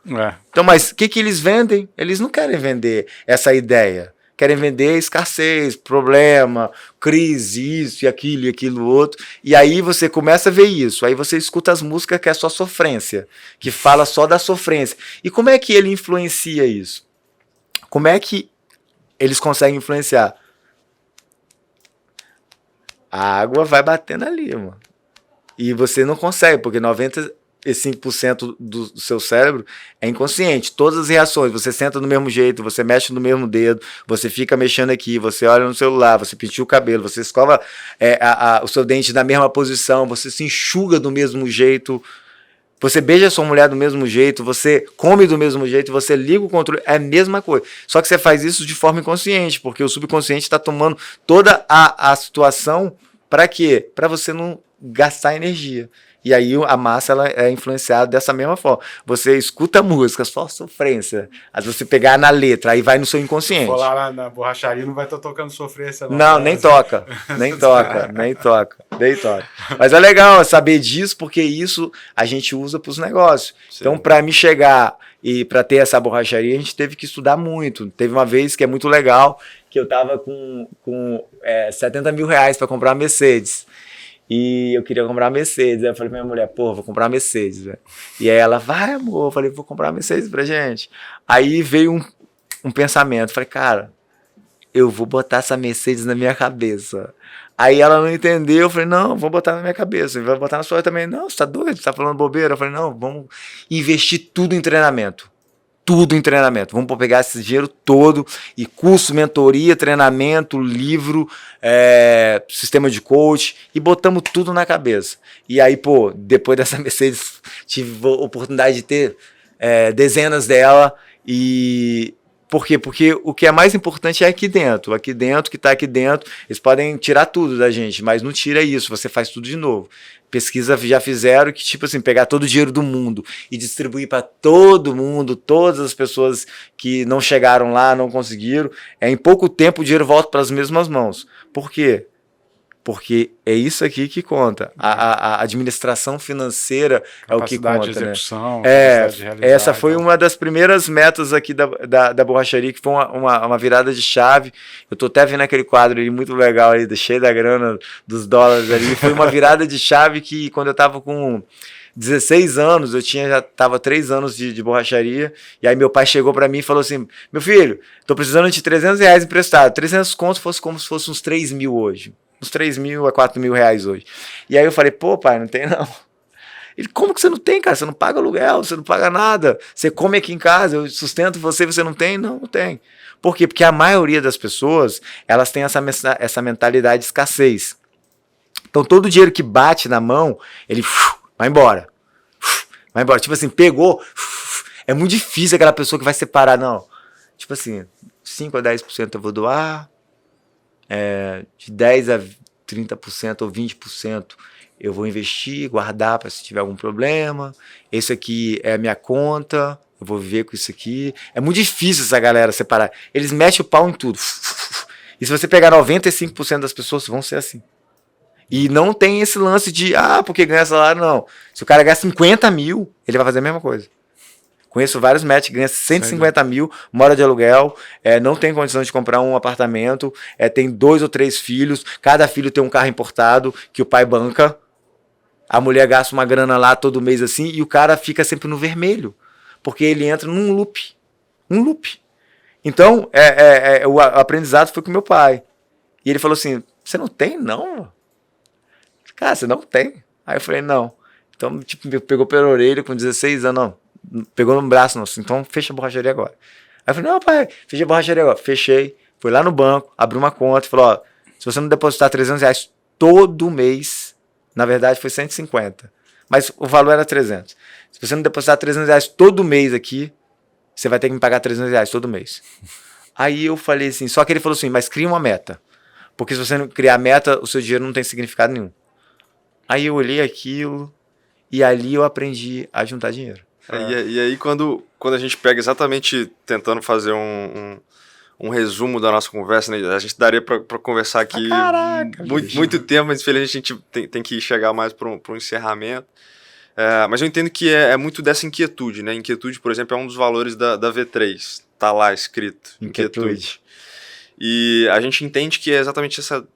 Speaker 1: Então, mas o que eles vendem? Eles não querem vender essa ideia. Querem vender escassez, problema, crise, isso e aquilo outro. E aí você começa a ver isso. Aí você escuta as músicas que é só sofrência, que fala só da sofrência. E como é que ele influencia isso? Como é que eles conseguem influenciar? A água vai batendo ali, mano. E você não consegue, porque 95% do seu cérebro é inconsciente. Todas as reações, você senta do mesmo jeito, você mexe no mesmo dedo, você fica mexendo aqui, você olha no celular, você penteia o cabelo, você escova o seu dente na mesma posição, você se enxuga do mesmo jeito, você beija a sua mulher do mesmo jeito, você come do mesmo jeito, você liga o controle, é a mesma coisa. Só que você faz isso de forma inconsciente, porque o subconsciente está tomando toda a situação para quê? Para você não gastar energia. E aí a massa ela é influenciada dessa mesma forma. Você escuta a música, só sofrência. Aí você pegar na letra, aí vai no seu inconsciente. Se for
Speaker 3: lá na borracharia, não vai estar tocando sofrência, não.
Speaker 1: Não, nem toca. Nem toca. Mas é legal saber disso, porque isso a gente usa para os negócios. Sim. Então, para me chegar e para ter essa borracharia, a gente teve que estudar muito. Teve uma vez que é muito legal, que eu estava com 70 mil reais para comprar uma Mercedes. E eu queria comprar uma Mercedes. Aí eu falei pra minha mulher, pô, vou comprar uma Mercedes, velho. E aí ela, vai, amor. Eu falei, vou comprar uma Mercedes pra gente. Aí veio um pensamento. Eu falei, cara, eu vou botar essa Mercedes na minha cabeça. Aí ela não entendeu. Eu falei, não, vou botar na minha cabeça. Vai botar na sua também. Não, você tá doido? Você tá falando bobeira? Eu falei, não, vamos investir tudo em treinamento. Tudo em treinamento. Vamos pegar esse dinheiro todo e curso, mentoria, treinamento, livro, sistema de coach e botamos tudo na cabeça. E aí, pô, depois dessa Mercedes, tive a oportunidade de ter dezenas dela e... Por quê? Porque o que é mais importante é aqui dentro. Aqui dentro, que está aqui dentro, eles podem tirar tudo da gente, mas não tira isso, você faz tudo de novo. Pesquisa já fizeram que, tipo assim, pegar todo o dinheiro do mundo e distribuir para todo mundo, todas as pessoas que não chegaram lá, não conseguiram, em pouco tempo o dinheiro volta para as mesmas mãos. Por quê? Porque é isso aqui que conta. A administração financeira é o que conta,
Speaker 3: de execução,
Speaker 1: né? Essa foi uma das primeiras metas aqui da borracharia, que foi uma virada de chave. Eu tô até vendo aquele quadro ali muito legal ali, cheio da grana, dos dólares ali. Foi uma virada de chave que quando eu tava com 16 anos, eu já tava 3 anos de borracharia, e aí meu pai chegou pra mim e falou assim, meu filho, tô precisando de 300 reais emprestado. 300 contos fosse como se fosse uns 3 mil hoje. Uns 3 mil a 4 mil reais hoje. E aí eu falei, pô, pai, não tem não. Ele, como que você não tem, cara? Você não paga aluguel, você não paga nada. Você come aqui em casa, eu sustento você não tem? Não, não tem. Por quê? Porque a maioria das pessoas, elas têm essa mentalidade de escassez. Então, todo o dinheiro que bate na mão, ele vai embora. Vai embora. Tipo assim, pegou. É muito difícil aquela pessoa que vai separar, não. Tipo assim, 5 a 10% eu vou doar. De 10 a 30% ou 20% eu vou investir, guardar para se tiver algum problema. Esse aqui é a minha conta, eu vou viver com isso aqui. É muito difícil essa galera separar. Eles metem o pau em tudo. E se você pegar 95% das pessoas, vão ser assim. E não tem esse lance de, porque ganha salário, não. Se o cara ganha 50 mil, ele vai fazer a mesma coisa. Conheço vários match que ganham 150 mil, mora de aluguel, não tem condição de comprar um apartamento, tem 2 ou 3 filhos, cada filho tem um carro importado que o pai banca, a mulher gasta uma grana lá todo mês assim, e o cara fica sempre no vermelho, porque ele entra num loop. Um loop. Então, o aprendizado foi com meu pai. E ele falou assim, você não tem, não? Cara, você não tem? Aí eu falei, não. Então, tipo, me pegou pela orelha com 16 anos, não. Pegou no braço, não. Então, fecha a borracharia agora. Aí eu falei, não, pai, fechei a borracharia agora. Fechei. Fui lá no banco, abri uma conta e falou, ó, se você não depositar R$300 todo mês, na verdade foi 150, mas o valor era 300. Se você não depositar R$300 todo mês aqui, você vai ter que me pagar R$300 todo mês. Aí eu falei assim, só que ele falou assim, mas cria uma meta. Porque se você não criar meta, o seu dinheiro não tem significado nenhum. Aí eu olhei aquilo e ali eu aprendi a juntar dinheiro.
Speaker 2: E aí quando a gente pega exatamente tentando fazer um resumo da nossa conversa, né? A gente daria para conversar aqui muito tempo, mas infelizmente a gente tem que chegar mais para um encerramento. Mas eu entendo que é muito dessa inquietude, né? Inquietude, por exemplo, é um dos valores da V3. Tá lá escrito, inquietude. E a gente entende que é exatamente essa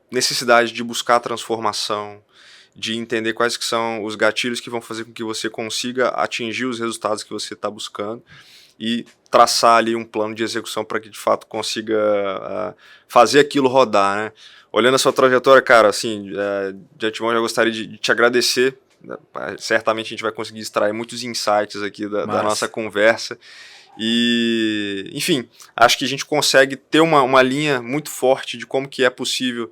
Speaker 2: necessidade de buscar a transformação, de entender quais que são os gatilhos que vão fazer com que você consiga atingir os resultados que você está buscando e traçar ali um plano de execução para que de fato consiga fazer aquilo rodar, né? Olhando a sua trajetória, cara, assim, de antemão eu já gostaria de te agradecer. Certamente a gente vai conseguir extrair muitos insights aqui da nossa conversa. E, enfim, acho que a gente consegue ter uma linha muito forte de como que é possível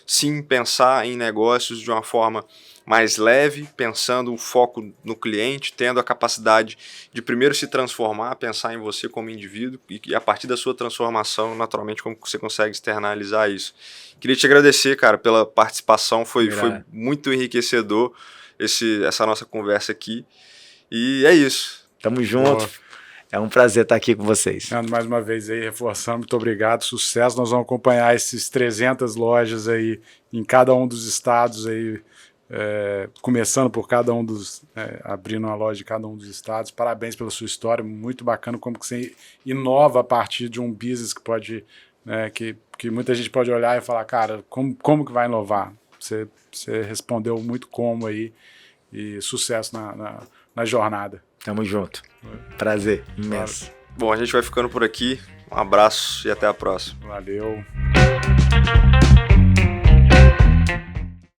Speaker 2: sim pensar em negócios de uma forma mais leve, pensando o foco no cliente, tendo a capacidade de primeiro se transformar, pensar em você como indivíduo e a partir da sua transformação, naturalmente, como você consegue externalizar isso. Queria te agradecer, cara, pela participação, foi muito enriquecedor essa nossa conversa aqui e é isso.
Speaker 1: Tamo junto. Boa. É um prazer estar aqui com vocês.
Speaker 3: Mais uma vez aí, reforçando, muito obrigado, sucesso. Nós vamos acompanhar esses 300 lojas aí em cada um dos estados aí, começando por cada um dos, abrindo uma loja em cada um dos estados. Parabéns pela sua história, muito bacana como que você inova a partir de um business que pode, né, que muita gente pode olhar e falar, cara, como que vai inovar? Você respondeu muito como aí e sucesso na jornada.
Speaker 1: Tamo junto. Prazer imenso.
Speaker 2: Bom, a gente vai ficando por aqui. Um abraço e até a próxima.
Speaker 3: Valeu.